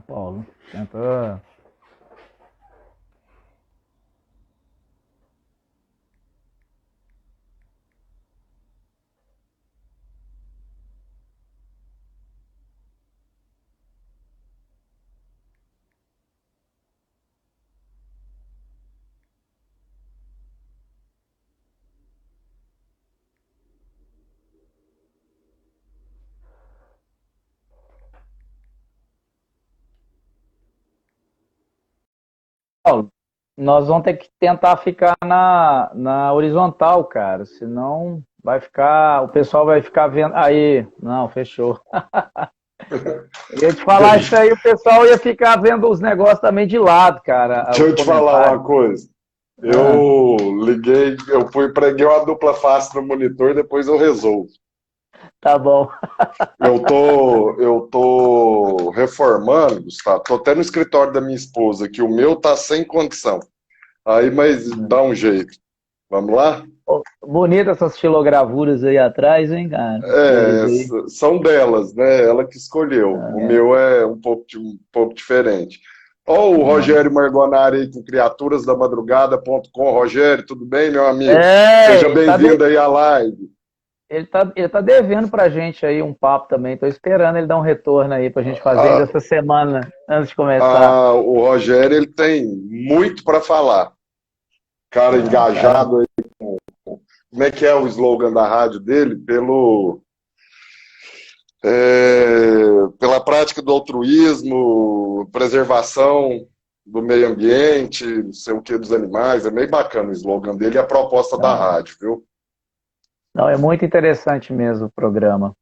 Paulo. Tenta. Paulo, nós vamos ter que tentar ficar na horizontal, cara. Senão vai ficar. O pessoal vai ficar vendo. Aí, não, fechou. Eu ia te falar isso aí, o pessoal ia ficar vendo os negócios também de lado, cara. Deixa Os eu te falar comentários. uma coisa. Ah, Eu liguei, eu fui preguei uma dupla face no monitor, depois eu resolvo. tá bom. Eu tô reformando, Gustavo. Tô até no escritório da minha esposa, que o meu tá sem condição. Aí, mas dá um jeito. Vamos lá? Pô, bonita essas estilogravuras aí atrás, hein, cara? É, Deles aí. são delas, né? Ela que escolheu. O meu é um pouco diferente. Ó, o Rogério Margonari aí com criaturasdamadrugada.com. Rogério, tudo bem, meu amigo? Seja É, bem-vindo aí à live. ele tá devendo pra gente aí um papo também. Tô esperando ele dar um retorno aí pra gente fazer ainda Ah, essa semana, antes de começar. o Rogério, ele tem muito para falar. Cara Ah, cara, engajado aí. Como é que é o slogan da rádio dele? Pela prática do altruísmo, preservação do meio ambiente, não sei o que, dos animais. É meio bacana o slogan dele e a proposta da não, rádio, viu? não, é muito interessante mesmo o programa.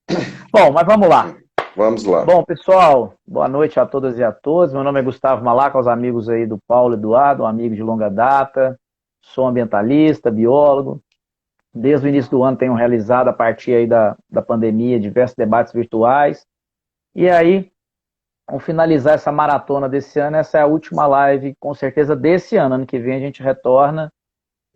Bom, mas vamos lá. Vamos lá. Bom, pessoal, boa noite a todas e a todos. Meu nome é Gustavo Malaca, aos amigos aí do Paulo Eduardo, um amigo de longa data. Sou ambientalista, biólogo. Desde o início do ano tenho realizado, a partir aí da pandemia, diversos debates virtuais. E aí, vamos finalizar essa maratona desse ano. Essa é a última live, com certeza, desse ano. Ano que vem a gente retorna,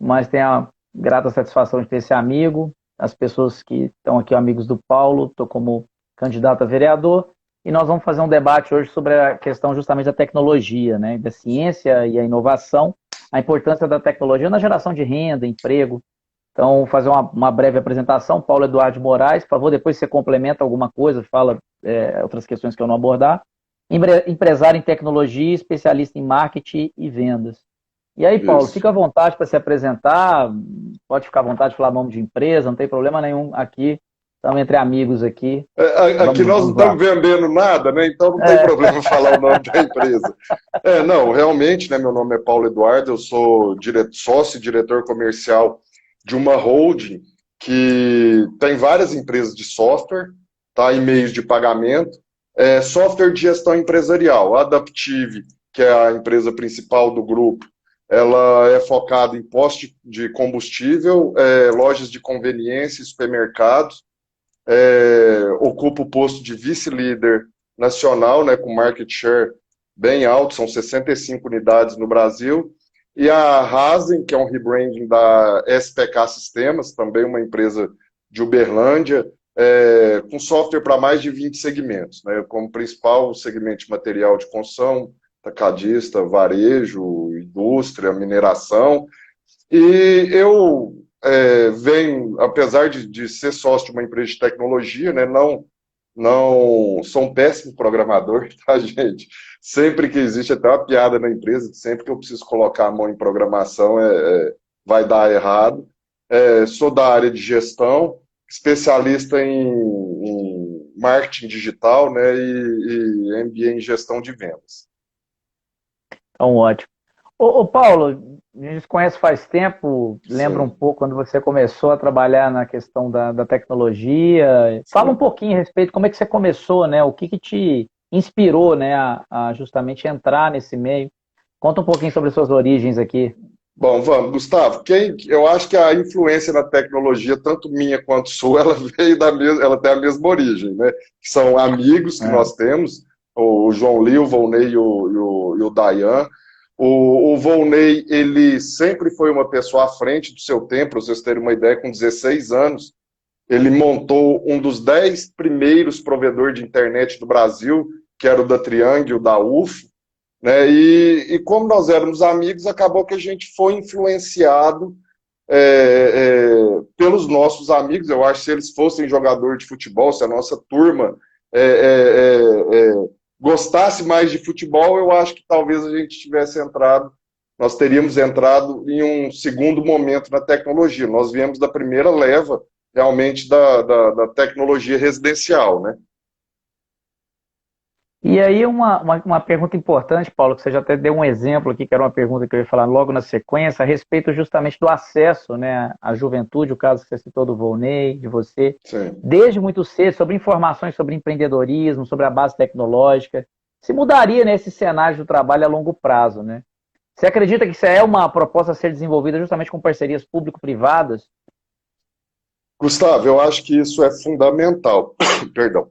mas tenho a grata satisfação de ter esse amigo, as pessoas que estão aqui, amigos do Paulo, estou como candidato a vereador, e nós vamos fazer um debate hoje sobre a questão justamente da tecnologia, né, da ciência e a inovação, a importância da tecnologia na geração de renda, emprego. Então, vou fazer uma breve apresentação. Paulo Eduardo Moraes, por favor, depois você complementa alguma coisa, fala outras questões que eu não abordar. Empresário em tecnologia, especialista em marketing e vendas. E aí, Paulo, Isso. fica à vontade para se apresentar, pode ficar à vontade de falar nome de empresa, não tem problema nenhum aqui, estamos entre amigos aqui, Aqui nós não vamos lá. estamos vendendo nada, né? Então não tem É, problema falar o nome da empresa. Não, realmente, né? Meu nome é Paulo Eduardo, eu sou sócio e diretor comercial de uma holding que tem várias empresas de software, tá? E meios de pagamento. Software de gestão empresarial. A Adaptive, que é a empresa principal do grupo, ela é focada em postos de combustível, lojas de conveniência, e supermercados. Ocupa o posto de vice-líder nacional, né, com market share bem alto, são 65 unidades no Brasil. E a Rasen, que é um rebranding da SPK Sistemas, também uma empresa de Uberlândia, com software para mais de 20 segmentos, né, como principal segmento de material de construção, atacadista, varejo, indústria, mineração. E eu venho, apesar de ser sócio de uma empresa de tecnologia, né, não sou um péssimo programador, tá, gente? Sempre que existe até uma piada na empresa, sempre que eu preciso colocar a mão em programação, vai dar errado. Sou da área de gestão, especialista em marketing digital, né, e MBA em gestão de vendas. então ótimo. Ô, Paulo, a gente se conhece faz tempo, lembra um Sim, pouco quando você começou a trabalhar na questão da tecnologia. Fala um sim. pouquinho a respeito, como é que você começou, né? O que que te inspirou, né, a justamente entrar nesse meio? Conta um pouquinho sobre as suas origens aqui. Bom, vamos, Gustavo. Eu acho que a influência na tecnologia, tanto minha quanto sua, ela veio ela tem a mesma origem, né? Que são amigos que É. nós temos, o João Lee, o Volney e o Dayan. O Volney, ele sempre foi uma pessoa à frente do seu tempo, para vocês terem uma ideia, com 16 anos, ele montou um dos 10 primeiros provedores de internet do Brasil, que era o da Triângulo, o da UFO, né? E como nós éramos amigos, acabou que a gente foi influenciado pelos nossos amigos. Eu acho que se eles fossem jogador de futebol, se a nossa turma é, é, é, gostasse mais de futebol, eu acho que talvez a gente tivesse entrado, nós teríamos entrado em um segundo momento na tecnologia. Nós viemos da primeira leva, realmente, da tecnologia residencial, né? E aí uma pergunta importante, Paulo, que você já até deu um exemplo aqui, que era uma pergunta que eu ia falar logo na sequência, a respeito justamente do acesso, né, à juventude, o caso que você citou do Volney, de você, Sim. desde muito cedo, sobre informações sobre empreendedorismo, sobre a base tecnológica. Se mudaria nesse cenário do trabalho a longo prazo, né? Você acredita que isso é uma proposta a ser desenvolvida justamente com parcerias público-privadas? Gustavo, eu acho que isso é fundamental. Perdão.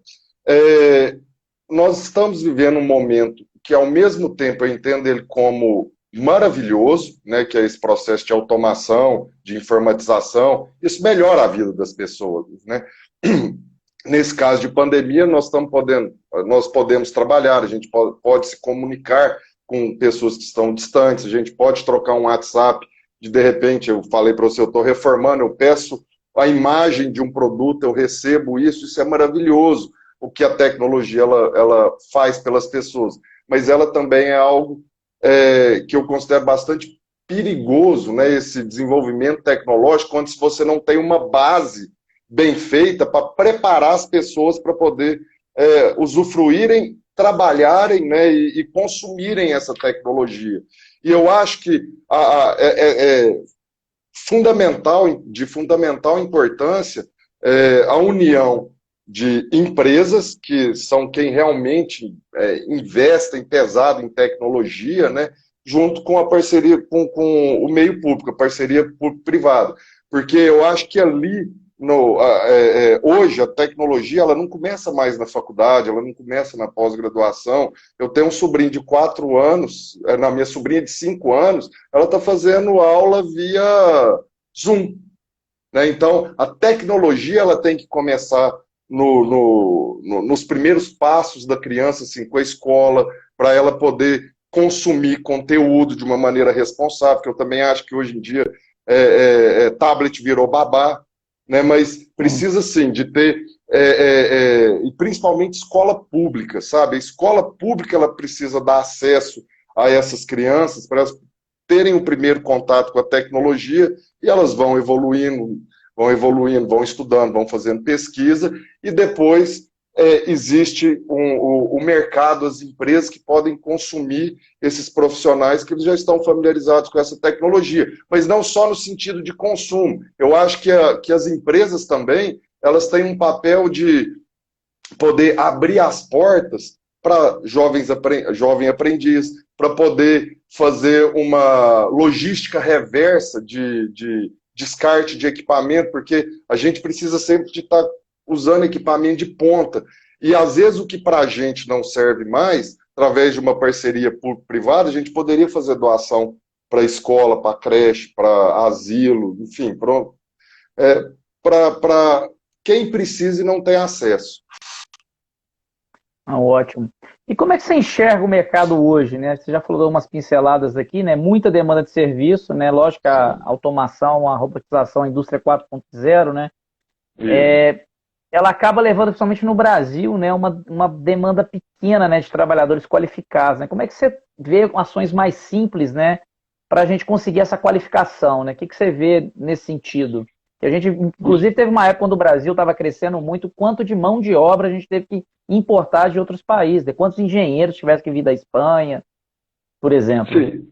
É, nós estamos vivendo um momento que, ao mesmo tempo, eu entendo ele como maravilhoso, né, que é esse processo de automação, de informatização. Isso melhora a vida das pessoas, né? Nesse caso de pandemia, nós podemos trabalhar, a gente pode se comunicar com pessoas que estão distantes, a gente pode trocar um WhatsApp, de repente, eu falei para você, eu estou reformando, eu peço a imagem de um produto, eu recebo isso é maravilhoso, o que a tecnologia ela faz pelas pessoas. Mas ela também é algo que eu considero bastante perigoso, né, esse desenvolvimento tecnológico, quando se você não tem uma base bem feita para preparar as pessoas para poder usufruírem, trabalharem, né, e consumirem essa tecnologia. E eu acho que é de fundamental importância a união de empresas, que são quem realmente investem pesado em tecnologia, né, junto com a parceria com o meio público, a parceria público-privada. Porque eu acho que ali, hoje, a tecnologia ela não começa mais na faculdade, ela não começa na pós-graduação. Eu tenho um sobrinho de 4 anos, na minha sobrinha de 5 anos, ela está fazendo aula via Zoom, né? Então, a tecnologia ela tem que começar nos primeiros passos da criança, assim, com a escola, para ela poder consumir conteúdo de uma maneira responsável, que eu também acho que hoje em dia tablet virou babá, né? Mas precisa, sim, de ter, e principalmente escola pública, sabe? A escola pública ela precisa dar acesso a essas crianças para elas terem o primeiro contato com a tecnologia e elas vão evoluindo, vão estudando, vão fazendo pesquisa e depois existe o mercado, as empresas que podem consumir esses profissionais que eles já estão familiarizados com essa tecnologia, mas não só no sentido de consumo. Eu acho que as empresas também, elas têm um papel de poder abrir as portas para jovem aprendiz, para poder fazer uma logística reversa de descarte de equipamento, porque a gente precisa sempre de estar usando equipamento de ponta. E às vezes o que para a gente não serve mais, através de uma parceria público-privada, a gente poderia fazer doação para escola, para creche, para asilo, enfim, para quem precisa e não tem acesso. Ah, ótimo. E como é que você enxerga o mercado hoje, né? Você já falou umas pinceladas aqui, né? Muita demanda de serviço, né? Lógico que a automação, a robotização, a indústria 4.0, né? Ela acaba levando, principalmente no Brasil, né? Uma demanda pequena, né? De trabalhadores qualificados, né? Como é que você vê ações mais simples, né? Para a gente conseguir essa qualificação, né? O que você vê nesse sentido? Que a gente, inclusive, teve uma época quando o Brasil estava crescendo muito, quanto de mão de obra a gente teve que importar de outros países, né? Quantos engenheiros tivessem que vir da Espanha, por exemplo. Sim,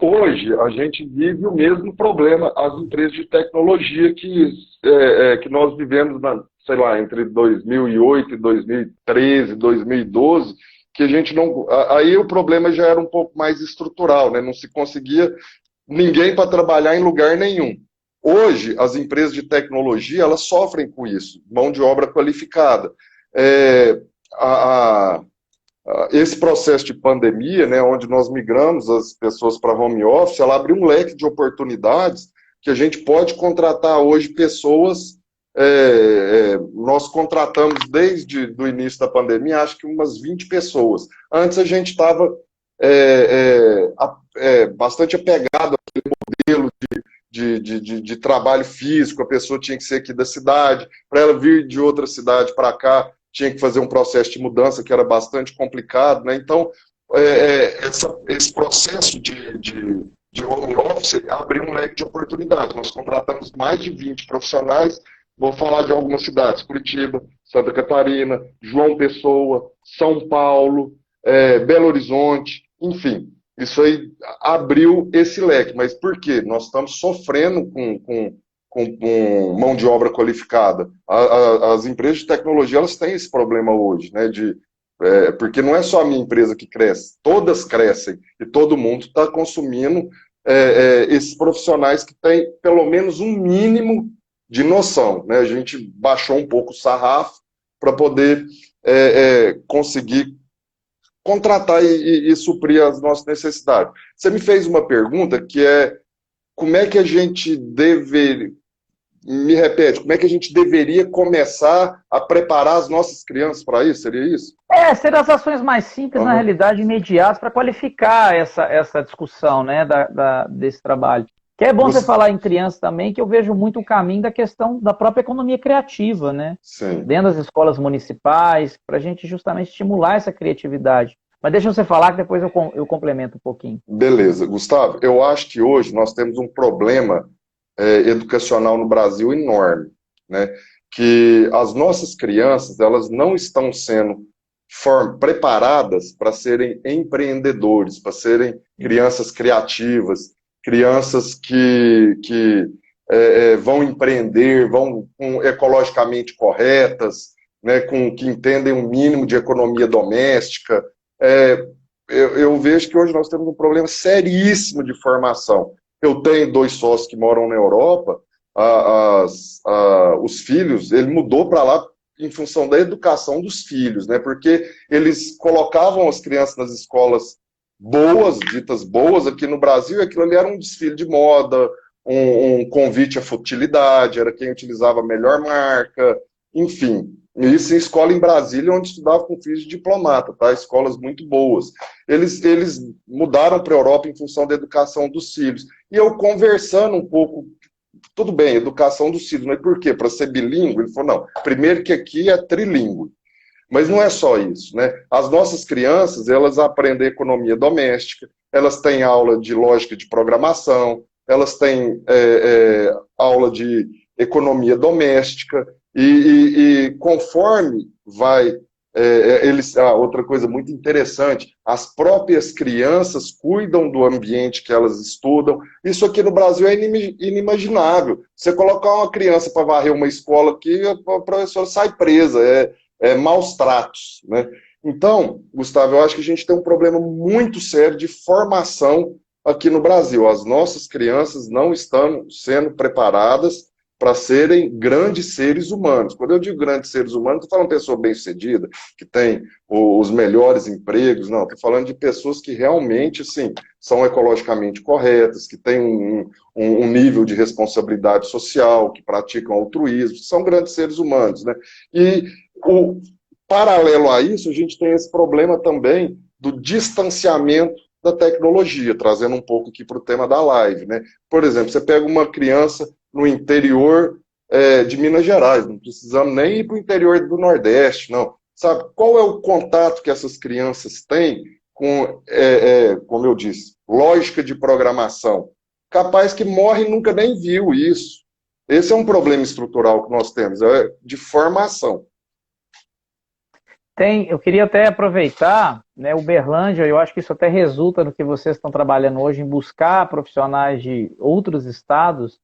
hoje a gente vive o mesmo problema, as empresas de tecnologia que nós vivemos, sei lá, entre 2008 e 2013, 2012, que a gente não... Aí o problema já era um pouco mais estrutural, né? Não se conseguia ninguém para trabalhar em lugar nenhum. Hoje, as empresas de tecnologia, elas sofrem com isso, mão de obra qualificada. Esse processo de pandemia, né, onde nós migramos as pessoas para home office, ela abre um leque de oportunidades que a gente pode contratar hoje pessoas nós contratamos desde o início da pandemia, acho que umas 20 pessoas. Antes a gente estava bastante apegado ao modelo de trabalho físico, a pessoa tinha que ser aqui da cidade, para ela vir de outra cidade para cá, tinha que fazer um processo de mudança que era bastante complicado, né? Então, esse processo de home office abriu um leque de oportunidades. Nós contratamos mais de 20 profissionais, vou falar de algumas cidades, Curitiba, Santa Catarina, João Pessoa, São Paulo, Belo Horizonte, enfim. Isso aí abriu esse leque. Mas por quê? Nós estamos sofrendo com mão de obra qualificada. As empresas de tecnologia, elas têm esse problema hoje, né? Porque não é só a minha empresa que cresce, todas crescem e todo mundo está consumindo esses profissionais que têm pelo menos um mínimo de noção, né? A gente baixou um pouco o sarrafo para poder conseguir contratar e suprir as nossas necessidades. Você me fez uma pergunta que é como é que a gente deveria, me repete, como é que a gente deveria começar a preparar as nossas crianças para isso? Seria isso? Ser as ações mais simples, na realidade, imediatas, para qualificar essa discussão, né, desse trabalho. Que é bom você falar em crianças também, que eu vejo muito o caminho da questão da própria economia criativa, né? Sim. Dentro das escolas municipais, para a gente justamente estimular essa criatividade. Mas deixa você falar que depois eu complemento um pouquinho. Beleza. Gustavo, eu acho que hoje nós temos um problema educacional no Brasil enorme, né? Que as nossas crianças, elas não estão sendo preparadas para serem empreendedores, para serem crianças criativas, crianças que vão empreender, vão ecologicamente corretas, né, que entendem um mínimo de economia doméstica. Eu vejo que hoje nós temos um problema seríssimo de formação. Eu tenho 2 sócios que moram na Europa, os filhos, ele mudou para lá em função da educação dos filhos, né, porque eles colocavam as crianças nas escolas boas, ditas boas, aqui no Brasil, aquilo ali era um desfile de moda, um convite à futilidade, era quem utilizava a melhor marca, enfim. Isso em escola em Brasília, onde estudava com filhos de diplomata, tá? Escolas muito boas. Eles mudaram para a Europa em função da educação dos filhos. E eu conversando um pouco, tudo bem, educação dos filhos, mas por quê? Para ser bilíngue? Ele falou, não, primeiro que aqui é trilíngue. Mas não é só isso, né? As nossas crianças, elas aprendem economia doméstica, elas têm aula de lógica de programação, elas têm aula de economia doméstica, e conforme vai... outra coisa muito interessante, as próprias crianças cuidam do ambiente que elas estudam. Isso aqui no Brasil é inimaginável. Você colocar uma criança para varrer uma escola aqui, a professora sai presa, maus tratos, né? Então, Gustavo, eu acho que a gente tem um problema muito sério de formação aqui no Brasil. As nossas crianças não estão sendo preparadas para serem grandes seres humanos. Quando eu digo grandes seres humanos, estou falando de pessoa bem-sucedida, que tem os melhores empregos, não, estou falando de pessoas que realmente, assim, são ecologicamente corretas, que têm um nível de responsabilidade social, que praticam altruísmo, são grandes seres humanos, né? E paralelo a isso, a gente tem esse problema também do distanciamento da tecnologia, trazendo um pouco aqui para o tema da live, né? Por exemplo, você pega uma criança no interior de Minas Gerais, não precisamos nem ir para o interior do Nordeste, não. Sabe, qual é o contato que essas crianças têm com, como eu disse, lógica de programação? Capaz que morre e nunca nem viu isso. Esse é um problema estrutural que nós temos, de formação. Eu queria até aproveitar, né, Uberlândia, eu acho que isso até resulta no que vocês estão trabalhando hoje, em buscar profissionais de outros estados.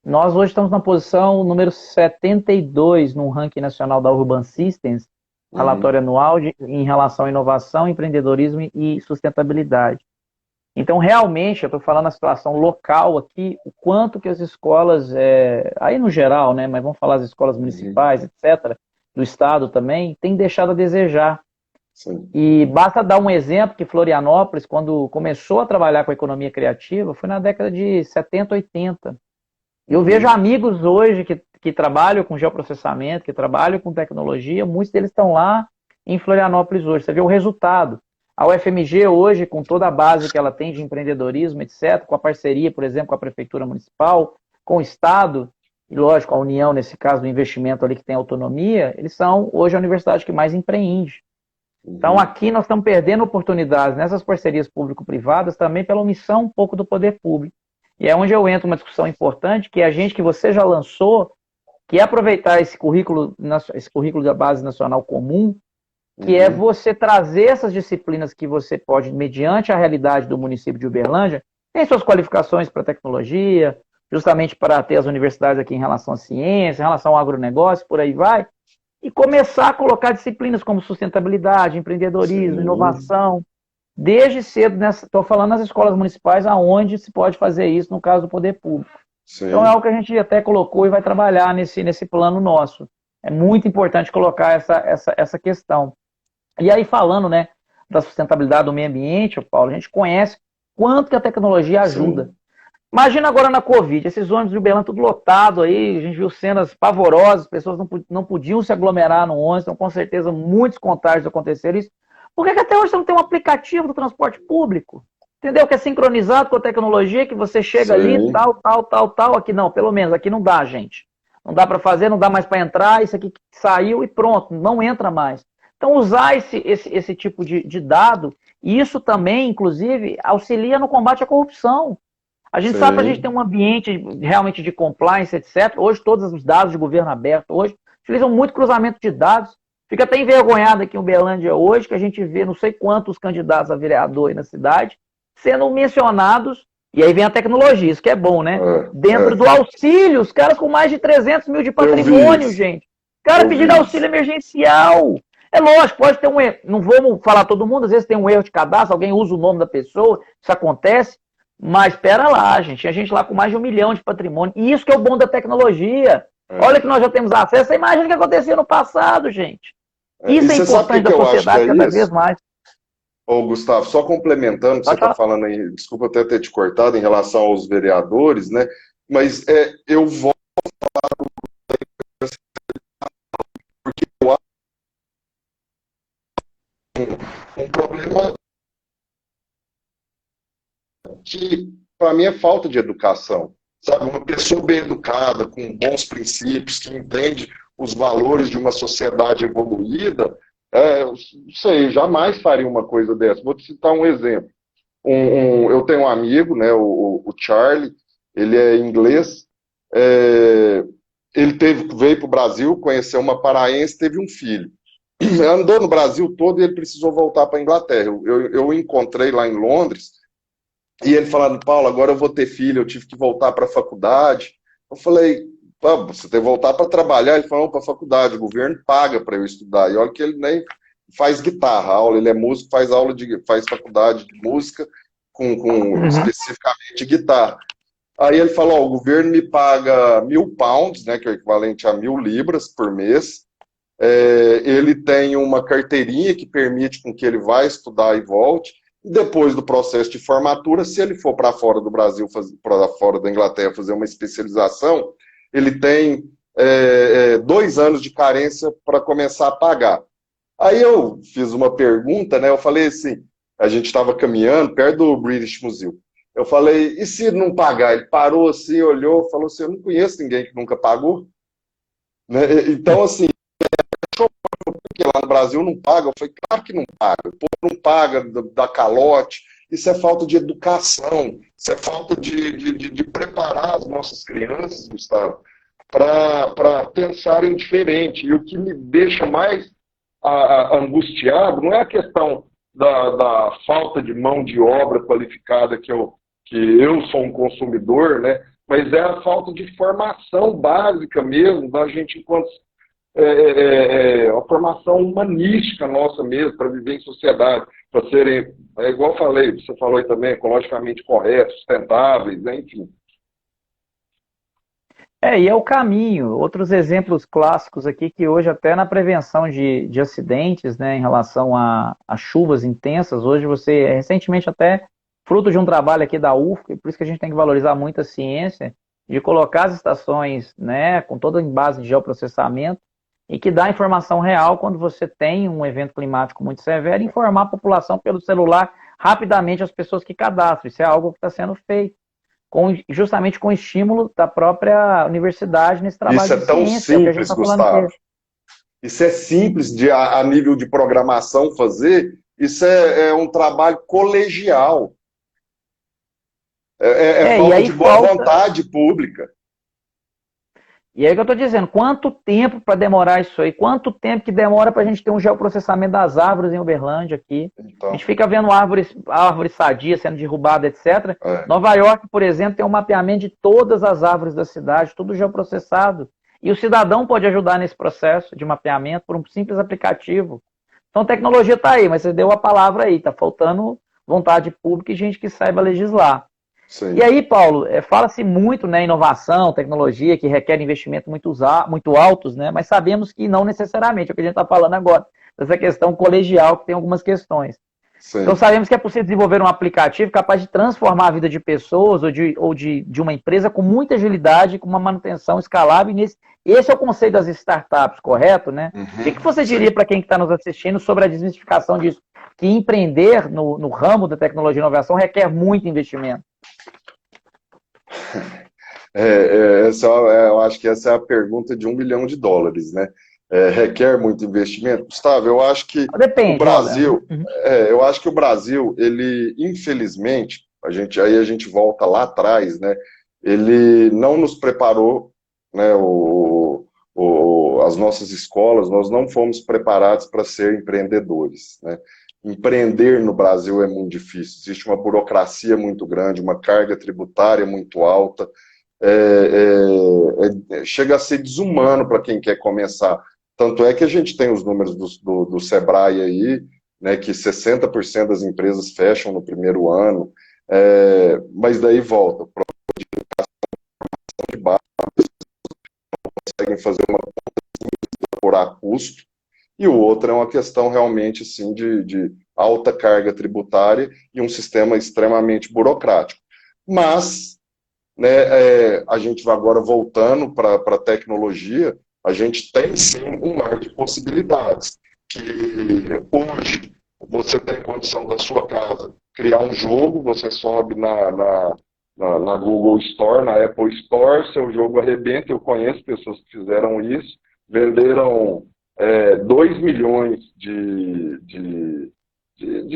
Nós hoje estamos na posição número 72 no ranking nacional da Urban Systems, relatório anual em relação à inovação, empreendedorismo e sustentabilidade. Então, realmente, eu estou falando a situação local aqui, o quanto que as escolas, aí no geral, né, mas vamos falar as escolas municipais, etc., do estado também, tem deixado a desejar. Sim. E basta dar um exemplo que Florianópolis, quando começou a trabalhar com a economia criativa, foi na década de 70, 80. Eu vejo amigos hoje que trabalham com geoprocessamento, que trabalham com tecnologia, muitos deles estão lá em Florianópolis hoje. Você vê o resultado. A UFMG hoje, com toda a base que ela tem de empreendedorismo, etc., com a parceria, por exemplo, com a Prefeitura Municipal, com o Estado, e lógico, a União, nesse caso, do investimento ali que tem autonomia, eles são hoje a universidade que mais empreende. Então, aqui nós estamos perdendo oportunidades nessas parcerias público-privadas também pela omissão um pouco do poder público. E é onde eu entro uma discussão importante, que é a gente que você já lançou, que é aproveitar esse currículo da Base Nacional Comum, que é você trazer essas disciplinas que você pode, mediante a realidade do município de Uberlândia, tem suas qualificações para tecnologia, justamente para ter as universidades aqui em relação à ciência, em relação ao agronegócio, por aí vai, e começar a colocar disciplinas como sustentabilidade, empreendedorismo, inovação, desde cedo, estou falando nas escolas municipais, aonde se pode fazer isso no caso do poder público. Sim. Então é algo que a gente até colocou e vai trabalhar nesse plano nosso. É muito importante colocar essa questão. E aí falando, né, da sustentabilidade do meio ambiente, Paulo, a gente conhece quanto que a tecnologia ajuda. Sim. Imagina agora na Covid, esses ônibus de Uberlândia tudo lotado aí, a gente viu cenas pavorosas, pessoas não podiam se aglomerar no ônibus, então com certeza muitos contágios aconteceram isso. Por que até hoje você não tem um aplicativo do transporte público? Entendeu? Que é sincronizado com a tecnologia, que você chega ali, tal, aqui não, pelo menos, aqui não dá, gente. Não dá para fazer, não dá mais para entrar, isso aqui saiu e pronto, não entra mais. Então usar esse tipo de dado, isso também, inclusive, auxilia no combate à corrupção. A gente sabe que a gente tem um ambiente realmente de compliance, etc. Hoje todos os dados de governo aberto hoje utilizam muito cruzamento de dados. Fica até envergonhado aqui em Uberlândia hoje, que a gente vê não sei quantos candidatos a vereador aí na cidade sendo mencionados, e aí vem a tecnologia, isso que é bom, né? Dentro do auxílio, os caras com mais de 300 mil de patrimônio, gente. O cara pedindo auxílio emergencial. É lógico, pode ter um erro, não vamos falar todo mundo, às vezes tem um erro de cadastro, alguém usa o nome da pessoa, isso acontece, mas espera lá, gente, tinha gente lá com mais de 1 milhão de patrimônio, e isso que é o bom da tecnologia. Olha que nós já temos acesso, você imagina o que acontecia no passado, gente. Isso é importante da sociedade cada vez mais. Ô, Gustavo, só complementando o que você está falando aí, desculpa até ter te cortado em relação aos vereadores, né? Mas eu vou falar porque eu acho um problema que, para mim, é falta de educação. Sabe, uma pessoa bem educada, com bons princípios, que entende os valores de uma sociedade evoluída, não sei, jamais faria uma coisa dessa. Vou te citar um exemplo. Eu tenho um amigo, né, o Charlie, ele é inglês, ele veio para o Brasil, conheceu uma paraense, teve um filho. Andou no Brasil todo e ele precisou voltar para a Inglaterra. Eu o encontrei lá em Londres, e ele falando, Paulo, agora eu vou ter filho, eu tive que voltar para a faculdade. Eu falei, você tem que voltar para trabalhar? Ele falou, para a faculdade, o governo paga para eu estudar. E olha que ele nem faz guitarra, aula, ele é músico, faz faculdade de música com especificamente guitarra. Aí ele falou, o governo me paga £1.000, né, que é o equivalente a 1.000 libras por mês. Ele tem uma carteirinha que permite com que ele vá estudar e volte. Depois do processo de formatura, se ele for para fora do Brasil, para fora da Inglaterra, fazer uma especialização, ele tem 2 anos de carência para começar a pagar. Aí eu fiz uma pergunta, né? Eu falei assim, a gente estava caminhando perto do British Museum. Eu falei, e se não pagar? Ele parou assim, olhou, falou assim, eu não conheço ninguém que nunca pagou. Né? Então, assim, porque lá no Brasil não paga. Eu falei, claro que não paga. O povo não paga, dá calote. Isso é falta de educação. Isso é falta de preparar as nossas crianças, Gustavo, para pensarem diferente. E o que me deixa mais angustiado não é a questão da falta de mão de obra qualificada que eu sou um consumidor, né? Mas é a falta de formação básica mesmo da gente enquanto a formação humanística nossa mesmo, para viver em sociedade, para serem, igual eu falei, você falou aí também, ecologicamente corretos, sustentáveis, né, enfim. E é o caminho. Outros exemplos clássicos aqui, que hoje até na prevenção de acidentes, né, em relação a chuvas intensas, hoje recentemente até, fruto de um trabalho aqui da UFSC, por isso que a gente tem que valorizar muito a ciência, de colocar as estações, né, com toda em base de geoprocessamento, e que dá informação real quando você tem um evento climático muito severo, informar a população pelo celular rapidamente as pessoas que cadastram. Isso é algo que está sendo feito, justamente com o estímulo da própria universidade nesse trabalho Isso é de tão ciência, é o que a gente simples, está falando Gustavo. aqui. Isso é simples a nível de programação fazer. Isso é um trabalho colegial. É E falta aí de boa falta. vontade pública. E aí que eu estou dizendo, quanto tempo para demorar isso aí? Quanto tempo que demora para a gente ter um geoprocessamento das árvores em Uberlândia aqui? A gente Então, fica vendo árvores sadias sendo derrubadas, etc. é, Nova York, por exemplo, tem um mapeamento de todas as árvores da cidade, tudo geoprocessado. E o cidadão pode ajudar nesse processo de mapeamento por um simples aplicativo. Então, a tecnologia está aí, mas você deu a palavra aí, está faltando vontade pública e gente que saiba legislar. E sim. aí, Paulo, fala-se muito, né, inovação, tecnologia, que requer investimento muito altos, né, mas sabemos que não necessariamente, é o que a gente está falando agora, dessa questão colegial, que tem algumas questões. Então, Sim. sabemos que é possível desenvolver um aplicativo capaz de transformar a vida de pessoas ou de uma empresa com muita agilidade, com uma manutenção escalável. Esse é o conceito das startups, correto, né? O que você Sim. diria para quem está nos assistindo sobre a desmistificação disso? Que empreender no ramo da tecnologia e inovação requer muito investimento. Eu acho que essa é a pergunta de US$ 1 milhão, né? Requer muito investimento. Gustavo, eu acho que o Depende, olha. Brasil, eu acho que o Brasil, ele, infelizmente, aí a gente volta lá atrás, né? Ele não nos preparou, né? As nossas escolas, nós não fomos preparados para ser empreendedores, né? Empreender no Brasil é muito difícil. Existe uma burocracia muito grande, uma carga tributária muito alta. Chega a ser desumano para quem quer começar. Tanto é que a gente tem os números do Sebrae aí, né, que 60% das empresas fecham no primeiro ano, mas daí volta, de base, conseguem fazer uma por custo, e o outro é uma questão realmente assim, de alta carga tributária e um sistema extremamente burocrático. Mas né, a gente vai agora voltando para a tecnologia, a gente tem sim um mar de possibilidades. Que hoje você tem condição da sua casa criar um jogo, você sobe na Google Store, na Apple Store, seu jogo arrebenta. Eu conheço pessoas que fizeram isso, venderam 2 milhões de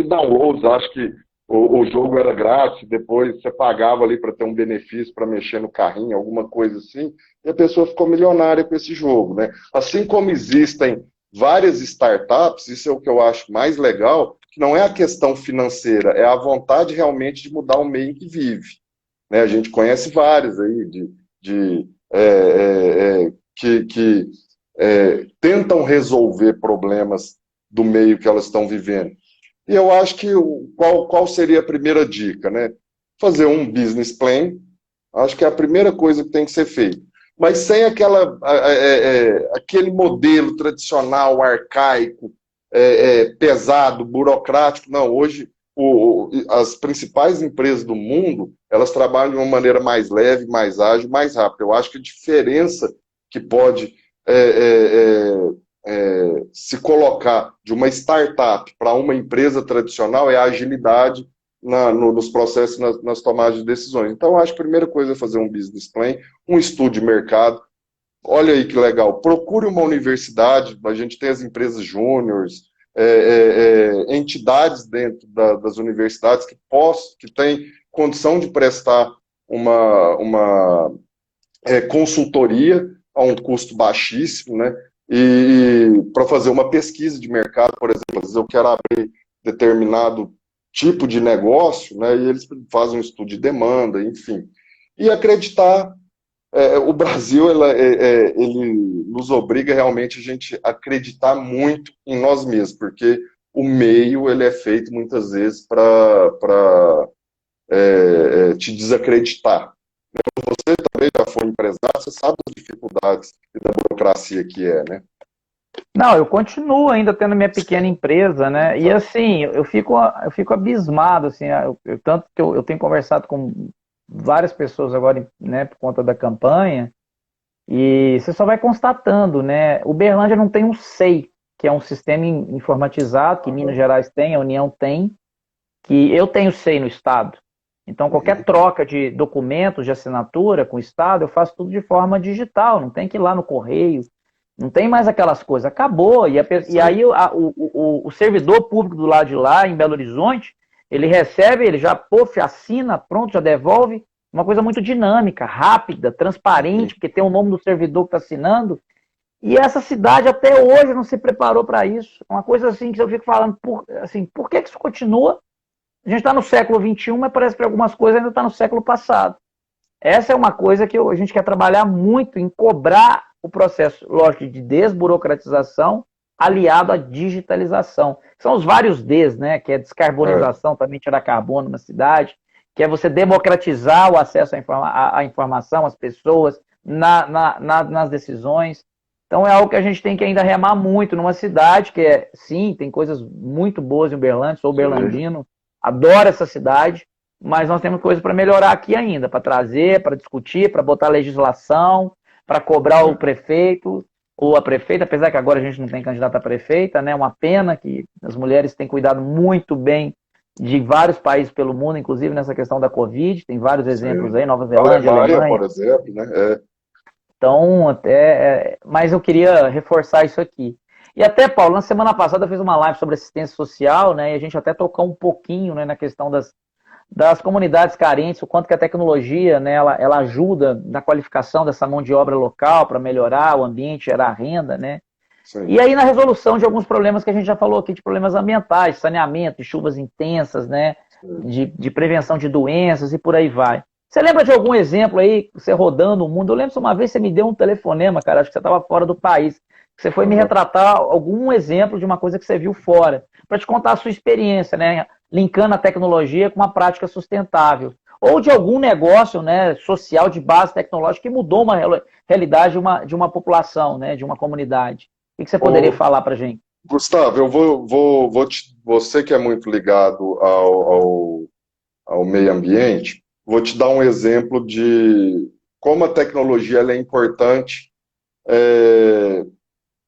downloads. Acho que o jogo era grátis, depois você pagava ali para ter um benefício para mexer no carrinho, alguma coisa assim, e a pessoa ficou milionária com esse jogo, né? Assim como existem várias startups, isso é o que eu acho mais legal, que não é a questão financeira, é a vontade realmente de mudar o meio em que vive, né? A gente conhece várias aí que tentam resolver problemas do meio que elas estão vivendo. E eu acho que qual seria a primeira dica, né? Fazer um business plan, acho que é a primeira coisa que tem que ser feita. Mas sem aquele modelo tradicional, arcaico, pesado, burocrático. Não, hoje as principais empresas do mundo, elas trabalham de uma maneira mais leve, mais ágil, mais rápida. Eu acho que a diferença que pode se colocar de uma startup para uma empresa tradicional é a agilidade nos processos, nas tomadas de decisões. Então, eu acho que a primeira coisa é fazer um business plan, um estudo de mercado. Olha aí que legal, procure uma universidade, a gente tem as empresas júniores, entidades dentro das universidades que têm condição de prestar uma consultoria a um custo baixíssimo, né? E para fazer uma pesquisa de mercado, por exemplo, às vezes eu quero abrir determinado tipo de negócio, né? E eles fazem um estudo de demanda, enfim. E acreditar, o Brasil ele nos obriga realmente a gente acreditar muito em nós mesmos, porque o meio ele é feito muitas vezes para te desacreditar. Você também já foi empresário, você sabe das dificuldades e da burocracia que né? Não, eu continuo ainda tendo minha pequena empresa, né? E assim, eu fico abismado, assim, tanto que eu tenho conversado com várias pessoas agora, né, por conta da campanha, e você só vai constatando, né? Uberlândia não tem um SEI, que é um sistema informatizado, que Minas Gerais tem, a União tem, que eu tenho SEI no Estado. Então, qualquer troca de documentos de assinatura com o Estado, eu faço tudo de forma digital, não tem que ir lá no correio, não tem mais aquelas coisas, acabou. E aí o servidor público do lado de lá, em Belo Horizonte, ele recebe, ele já, puf, assina, pronto, já devolve, uma coisa muito dinâmica, rápida, transparente, porque tem o nome do servidor que está assinando, e essa cidade até hoje não se preparou para isso. Uma coisa assim que eu fico falando, por que isso continua? A gente está no século XXI, mas parece que algumas coisas ainda estão no século passado. Essa é uma coisa que a gente quer trabalhar muito em cobrar o processo, lógico, de desburocratização aliado à digitalização. São os vários Ds, né? Que é descarbonização, também tirar carbono na cidade, que é você democratizar o acesso à informação, às pessoas, nas decisões. Então é algo que a gente tem que ainda remar muito numa cidade que é, sim, tem coisas muito boas em Uberlândia, sou uberlandino, adoro essa cidade, mas nós temos coisas para melhorar aqui ainda, para trazer, para discutir, para botar legislação, para cobrar o prefeito ou a prefeita, apesar que agora a gente não tem candidata a prefeita, né? Uma pena que as mulheres têm cuidado muito bem de vários países pelo mundo, inclusive nessa questão da Covid, tem vários exemplos aí, Nova Zelândia, Alemanha, por exemplo, né? então, mas eu queria reforçar isso aqui. E até, Paulo, na semana passada eu fiz uma live sobre assistência social, né? E a gente até tocou um pouquinho, né, na questão das comunidades carentes, o quanto que a tecnologia, né, ela ajuda na qualificação dessa mão de obra local para melhorar o ambiente, gerar renda, né? Sim. E aí na resolução de alguns problemas que a gente já falou aqui, de problemas ambientais, saneamento, de chuvas intensas, né? De prevenção de doenças e por aí vai. Você lembra de algum exemplo aí, você rodando o mundo? Eu lembro que uma vez você me deu um telefonema, cara, acho que você estava fora do país. Você foi me retratar algum exemplo de uma coisa que você viu fora, para te contar a sua experiência, né? Linkando a tecnologia com uma prática sustentável. Ou de algum negócio, né, social de base tecnológica que mudou uma realidade de uma população, né, de uma comunidade. O que você poderia falar para a gente? Gustavo, você que é muito ligado ao meio ambiente, vou te dar um exemplo de como a tecnologia ela é importante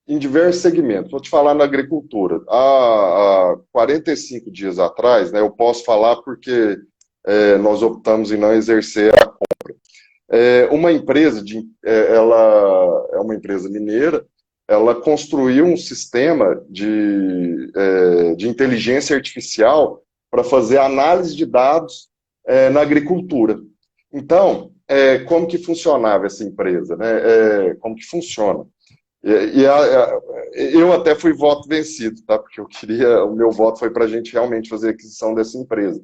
em diversos segmentos. Vou te falar na agricultura. Há 45 dias atrás, né, eu posso falar porque nós optamos em não exercer a compra. Uma empresa, ela é uma empresa mineira, ela construiu um sistema de inteligência artificial para fazer análise de dados na agricultura. Então, como que funcionava essa empresa? Né? Como que funciona? Eu até fui voto vencido, tá? Porque o meu voto foi para a gente realmente fazer a aquisição dessa empresa.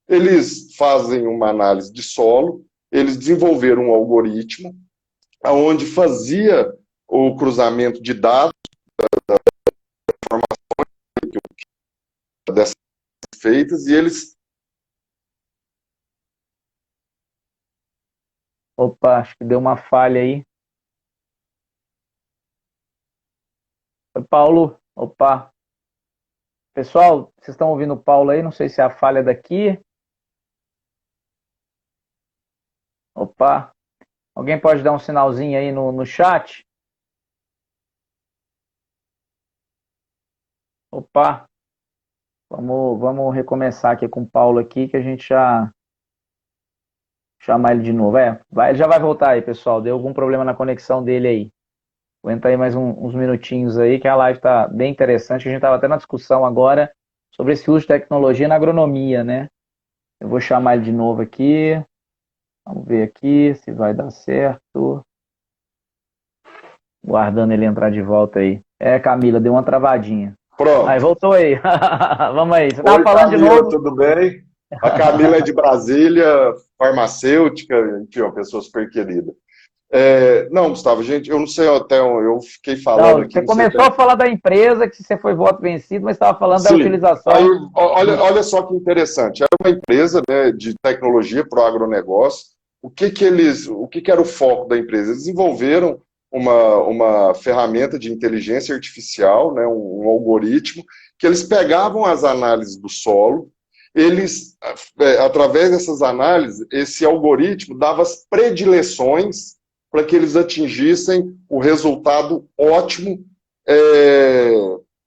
Eles fazem uma análise de solo, eles desenvolveram um algoritmo onde fazia o cruzamento de dados, da informação dessas feitas, e eles... Opa, acho que deu uma falha aí. Oi, Paulo. Opa. Pessoal, vocês estão ouvindo o Paulo aí? Não sei se é a falha daqui. Opa. Alguém pode dar um sinalzinho aí no chat? Opa. Vamos recomeçar aqui com o Paulo aqui, que a gente já chamar ele de novo. Ele já vai voltar aí, pessoal. Deu algum problema na conexão dele aí. Aguenta aí mais uns minutinhos aí, que a live está bem interessante. A gente estava até na discussão agora sobre esse uso de tecnologia na agronomia, né? Eu vou chamar ele de novo aqui. Vamos ver aqui se vai dar certo. Guardando ele entrar de volta aí. Camila, deu uma travadinha. Pronto. Aí, voltou aí. Vamos aí. Você estava falando Camila, de novo? Tudo bem? A Camila é de Brasília, farmacêutica, enfim, uma pessoa super querida. Não, Gustavo, gente, eu não sei até eu fiquei falando aqui. Você começou a falar da empresa, que você foi voto vencido, mas estava falando da utilização. Aí, olha só que interessante. Era uma empresa, né, de tecnologia para o agronegócio. O que era o foco da empresa? Eles desenvolveram uma ferramenta de inteligência artificial, né, um algoritmo, que eles pegavam as análises do solo eles, através dessas análises, esse algoritmo dava as predileções para que eles atingissem o resultado ótimo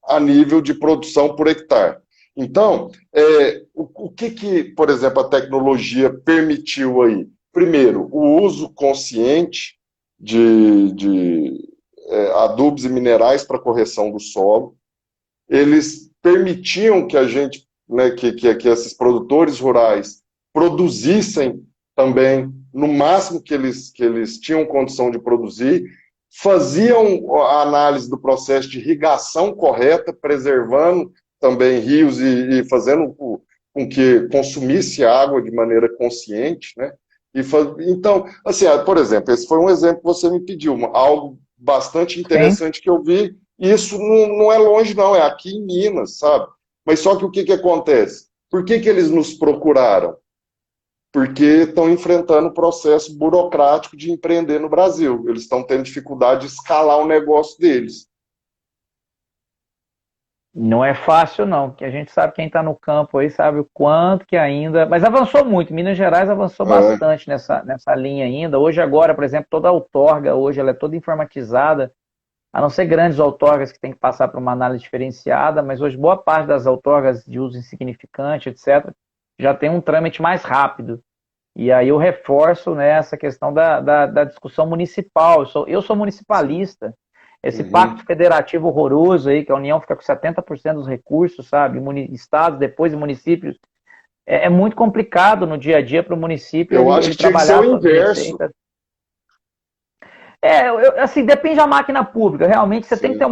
a nível de produção por hectare. Então, o que, por exemplo, a tecnologia permitiu aí? Primeiro, o uso consciente de adubos e minerais para correção do solo. Eles permitiam que a gente, né, que esses produtores rurais produzissem também no máximo que eles tinham condição de produzir, faziam a análise do processo de irrigação correta, preservando também rios e fazendo com que consumisse água de maneira consciente, né? Então, assim, por exemplo, esse foi um exemplo que você me pediu, algo bastante interessante que eu vi. Isso não é longe, não, é aqui em Minas, sabe? Mas só que o que acontece? Por que eles nos procuraram? Porque estão enfrentando o processo burocrático de empreender no Brasil. Eles estão tendo dificuldade de escalar o negócio deles. Não é fácil, não, que a gente sabe, quem está no campo aí sabe o quanto que ainda... Mas avançou muito, Minas Gerais avançou bastante nessa linha ainda. Hoje, agora, por exemplo, toda a outorga, hoje ela é toda informatizada, a não ser grandes outorgas que tem que passar por uma análise diferenciada, mas hoje boa parte das outorgas de uso insignificante, etc., já tem um trâmite mais rápido. E aí eu reforço, né, essa questão da discussão municipal. Eu sou municipalista. Esse pacto federativo horroroso aí, que a União fica com 70% dos recursos, sabe? Estados, depois e municípios. É muito complicado no dia a dia para o município eu acho que tinha que ser o inverso. Assim, depende da máquina pública. Realmente, você tem que ter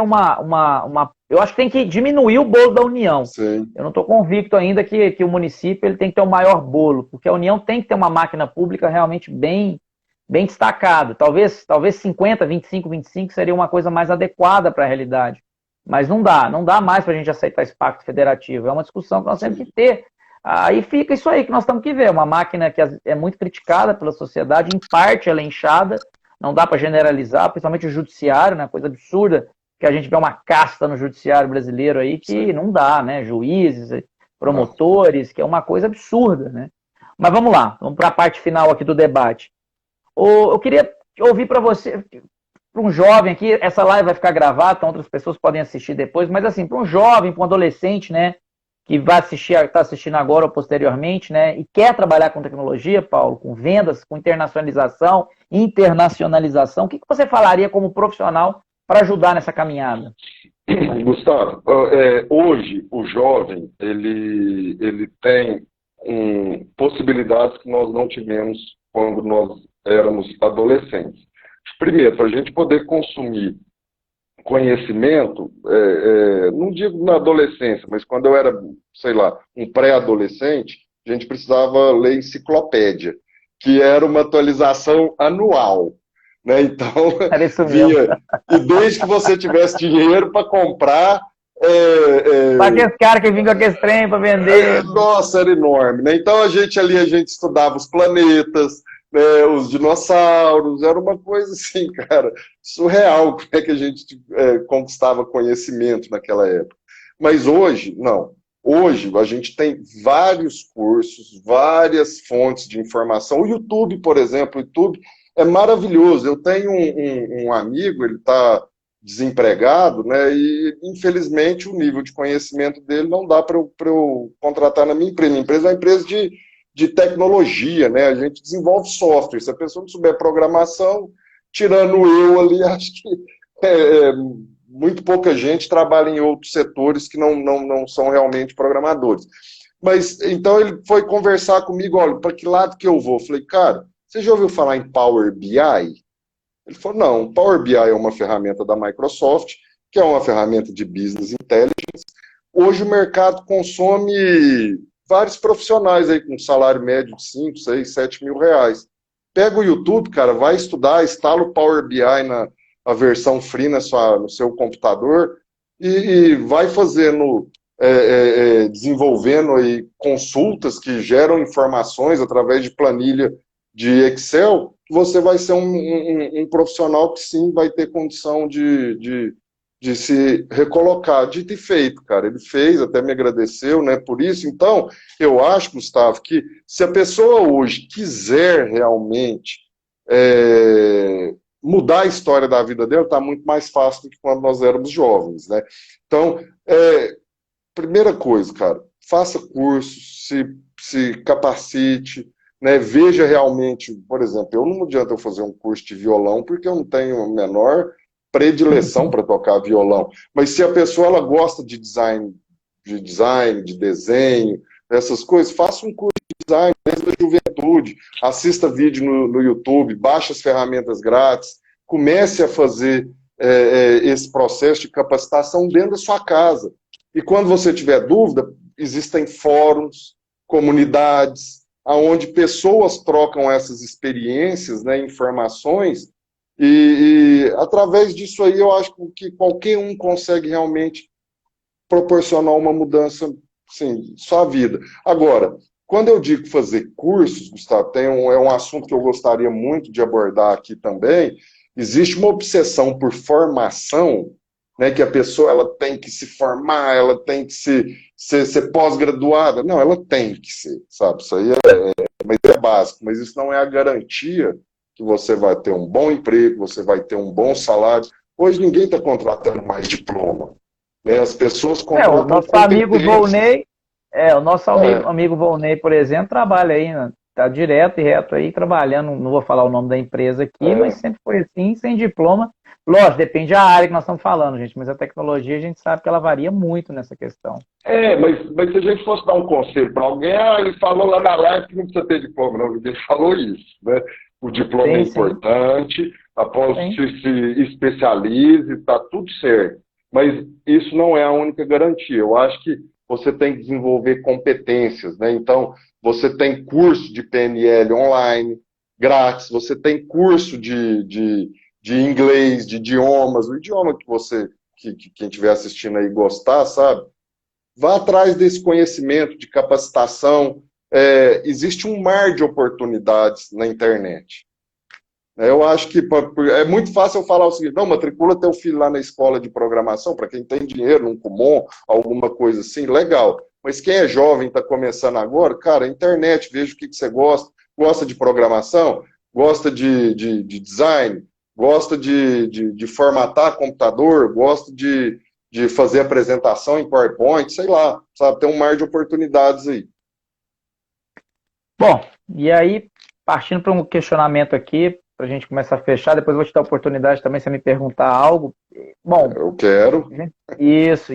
uma... Eu acho que tem que diminuir o bolo da União. Sim. Eu não estou convicto ainda que o município ele tem que ter o maior bolo, porque a União tem que ter uma máquina pública realmente bem destacada. Talvez 50, 25, 25 seria uma coisa mais adequada para a realidade. Mas não dá mais para a gente aceitar esse pacto federativo. É uma discussão que nós temos que ter. Aí fica isso aí que nós temos que ver. Uma máquina que é muito criticada pela sociedade, em parte ela é inchada, não dá para generalizar, principalmente o judiciário, né? Coisa absurda, que a gente vê uma casta no judiciário brasileiro aí que não dá, né? Juízes, promotores, que é uma coisa absurda, né? Mas vamos lá, vamos para a parte final aqui do debate. Eu queria ouvir para você, para um jovem aqui, essa live vai ficar gravada, então outras pessoas podem assistir depois, mas assim, para um jovem, para um adolescente, né, que vai está assistindo agora ou posteriormente, né, e quer trabalhar com tecnologia, Paulo, com vendas, com internacionalização, o que você falaria como profissional para ajudar nessa caminhada? Gustavo, hoje o jovem, ele tem possibilidades que nós não tivemos quando nós éramos adolescentes. Primeiro, para a gente poder consumir conhecimento, não digo na adolescência, mas quando eu era, sei lá, um pré-adolescente, a gente precisava ler enciclopédia, que era uma atualização anual, né? Então, vinha, e desde que você tivesse dinheiro para comprar... Para aqueles caras que vinham com aquele trem para vender... Nossa, era enorme, né? Então, a gente estudava os planetas, os dinossauros, era uma coisa assim, cara, surreal, como é que a gente conquistava conhecimento naquela época. Mas hoje, não. Hoje, a gente tem vários cursos, várias fontes de informação. O YouTube, por exemplo, o YouTube é maravilhoso. Eu tenho um amigo, ele está desempregado, né, e infelizmente o nível de conhecimento dele não dá para eu contratar na minha empresa. Minha empresa é uma empresa de tecnologia, né? A gente desenvolve software. Se a pessoa não souber programação, tirando eu ali, acho que muito pouca gente trabalha em outros setores que não são realmente programadores. Mas, então, ele foi conversar comigo, olha, para que lado que eu vou? Eu falei, cara, você já ouviu falar em Power BI? Ele falou, não, Power BI é uma ferramenta da Microsoft, que é uma ferramenta de Business Intelligence. Hoje o mercado consome vários profissionais aí com salário médio de 5, 6, 7 mil reais. Pega o YouTube, cara, vai estudar, instala o Power BI a versão free no seu computador e vai fazendo, desenvolvendo aí consultas que geram informações através de planilha de Excel, você vai ser um profissional que sim vai ter condição de de se recolocar. Dito e feito, cara. Ele fez, até me agradeceu, né, por isso. Então, eu acho, Gustavo, que se a pessoa hoje quiser realmente mudar a história da vida dela, está muito mais fácil do que quando nós éramos jovens, né? Então, primeira coisa, cara, faça cursos, se capacite, né? Veja realmente, por exemplo, eu não adianta eu fazer um curso de violão porque eu não tenho a menor predileção para tocar violão. Mas se a pessoa ela gosta de desenho, essas coisas, faça um curso de design desde a juventude, assista vídeo no YouTube, baixe as ferramentas grátis, comece a fazer esse processo de capacitação dentro da sua casa. E quando você tiver dúvida, existem fóruns, comunidades, onde pessoas trocam essas experiências, né, informações, e através disso aí eu acho que qualquer um consegue realmente proporcionar uma mudança, sim, sua vida. Agora, quando eu digo fazer cursos, Gustavo, é um assunto que eu gostaria muito de abordar aqui também. Existe uma obsessão por formação, né, que a pessoa ela tem que se formar, ela tem que ser pós-graduada. Não, ela tem que ser, sabe? Isso aí mas é básico, mas isso não é a garantia que você vai ter um bom emprego, você vai ter um bom salário. Hoje ninguém está contratando mais diploma, né? As pessoas O contratam nosso amigo competências. Volney, o nosso É, amigo Volney, por exemplo, trabalha aí, né? Tá direto e reto aí, trabalhando, não vou falar o nome da empresa aqui, mas é, sempre foi assim, sem diploma. Lógico, depende da área que nós estamos falando, gente, mas a tecnologia a gente sabe que ela varia muito nessa questão. mas se a gente fosse dar um conselho para alguém, ele falou lá na live que não precisa ter diploma, não, ninguém falou isso, né? O diploma é Sim, sim, importante, após sim. se especialize, está tudo certo. Mas isso não é a única garantia. Eu acho que você tem que desenvolver competências, né? Então, você tem curso de PNL online, grátis, você tem curso de inglês, de idiomas, o idioma que você, que quem estiver assistindo aí gostar, sabe? Vá atrás desse conhecimento, de capacitação. Existe um mar de oportunidades na internet. Eu acho que é muito fácil eu falar o seguinte: não, matricula teu filho lá na escola de programação, para quem tem dinheiro, um Kumon, alguma coisa assim, legal. Mas quem é jovem, está começando agora, cara, internet, veja o que você gosta. Gosta de programação? Gosta de design? Gosta de formatar computador? Gosta de fazer apresentação em PowerPoint? Sei lá, sabe? Tem um mar de oportunidades aí. Bom, e aí, partindo para um questionamento aqui, para a gente começar a fechar, depois eu vou te dar a oportunidade também se você me perguntar algo. Bom, Eu quero. isso.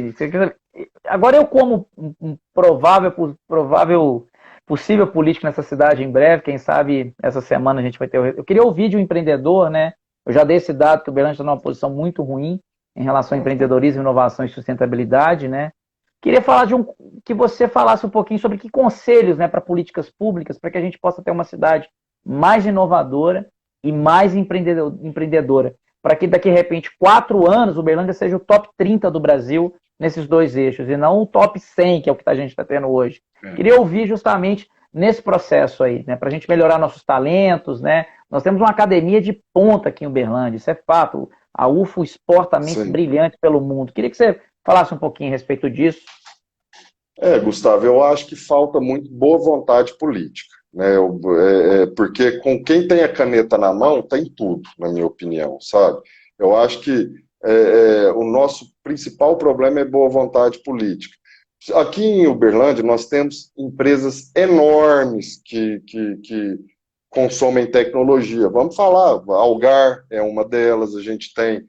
Agora eu como um provável possível político nessa cidade em breve, quem sabe essa semana a gente vai ter. Eu queria ouvir de um empreendedor, né? Eu já dei esse dado que o Uberlândia está numa posição muito ruim em relação ao empreendedorismo, inovação e sustentabilidade, né? Queria falar que você falasse um pouquinho sobre que conselhos, né, para políticas públicas, para que a gente possa ter uma cidade mais inovadora e mais empreendedora, para que daqui a repente 4 anos o Uberlândia seja o top 30 do Brasil nesses dois eixos, e não o top 100, que é o que a gente está tendo hoje. Queria ouvir justamente nesse processo aí, né, para a gente melhorar nossos talentos, né? Nós temos uma academia de ponta aqui em Uberlândia, isso é fato. A UFO exporta mentes Sim. brilhantes pelo mundo. Queria que você falasse um pouquinho a respeito disso. Gustavo, eu acho que falta muito boa vontade política, né? Porque com quem tem a caneta na mão tem tudo, na minha opinião, sabe? Eu acho que o nosso principal problema é boa vontade política. Aqui em Uberlândia nós temos empresas enormes que consomem tecnologia. Vamos falar, a Algar é uma delas, a gente tem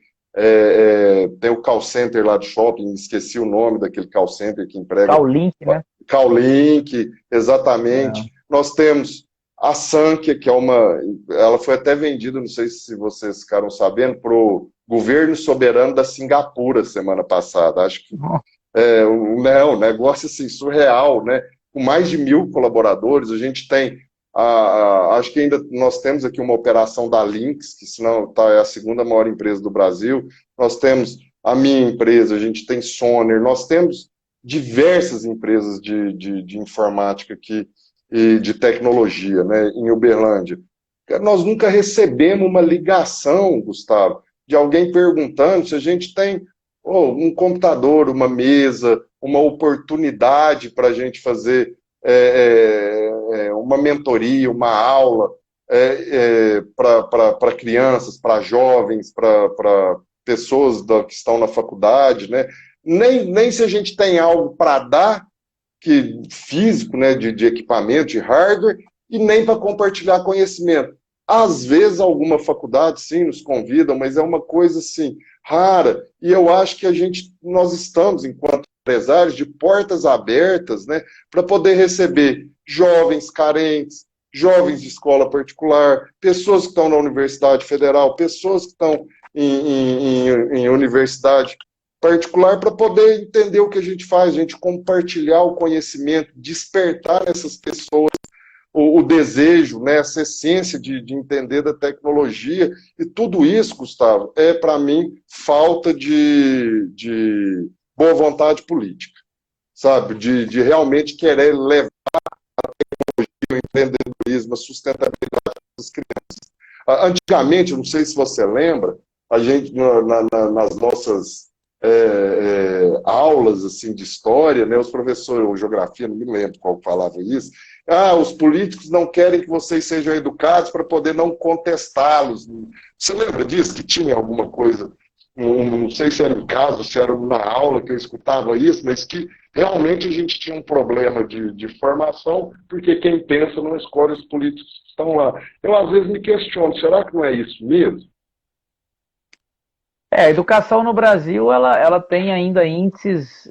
o call center lá do shopping, esqueci o nome daquele call center que emprega. Link, né? Callink, exatamente. Nós temos a Sankia, que ela foi até vendida, não sei se vocês ficaram sabendo, para o governo soberano da Singapura semana passada. Acho que um negócio assim, surreal, né? Com mais de 1.000 colaboradores, a gente tem acho que ainda nós temos aqui uma operação da Lynx, que senão é a segunda maior empresa do Brasil. Nós temos a minha empresa, a gente tem Soner, nós temos diversas empresas de informática aqui e de tecnologia, né, em Uberlândia. Nós nunca recebemos uma ligação, Gustavo, de alguém perguntando se a gente tem um computador, uma mesa, uma oportunidade para a gente fazer uma mentoria, uma aula para crianças, para jovens, para pessoas que estão na faculdade, né? Nem se a gente tem algo para dar, físico, né, de equipamento, de hardware, e nem para compartilhar conhecimento. Às vezes, alguma faculdade, sim, nos convidam, mas é uma coisa, assim, rara, e eu acho que nós estamos, enquanto empresários, de portas abertas, né, para poder receber jovens carentes, jovens de escola particular, pessoas que estão na Universidade Federal, pessoas que estão em universidade particular, para poder entender o que a gente faz, a gente compartilhar o conhecimento, despertar nessas pessoas o desejo, né, essa essência de entender da tecnologia, e tudo isso, Gustavo, para mim, falta de boa vontade política, sabe? De realmente querer levar o empreendedorismo, a sustentabilidade das crianças. Antigamente, não sei se você lembra, a gente, nas nossas aulas assim, de história, né, os professores, ou geografia, não me lembro qual falava isso, os políticos não querem que vocês sejam educados para poder não contestá-los. Você lembra disso? Que tinha alguma coisa, não sei se era em casa, se era na aula que eu escutava isso, mas que realmente a gente tinha um problema de formação, porque quem pensa não escolhe os políticos que estão lá. Eu, às vezes, me questiono, será que não é isso mesmo? A educação no Brasil, ela tem ainda índices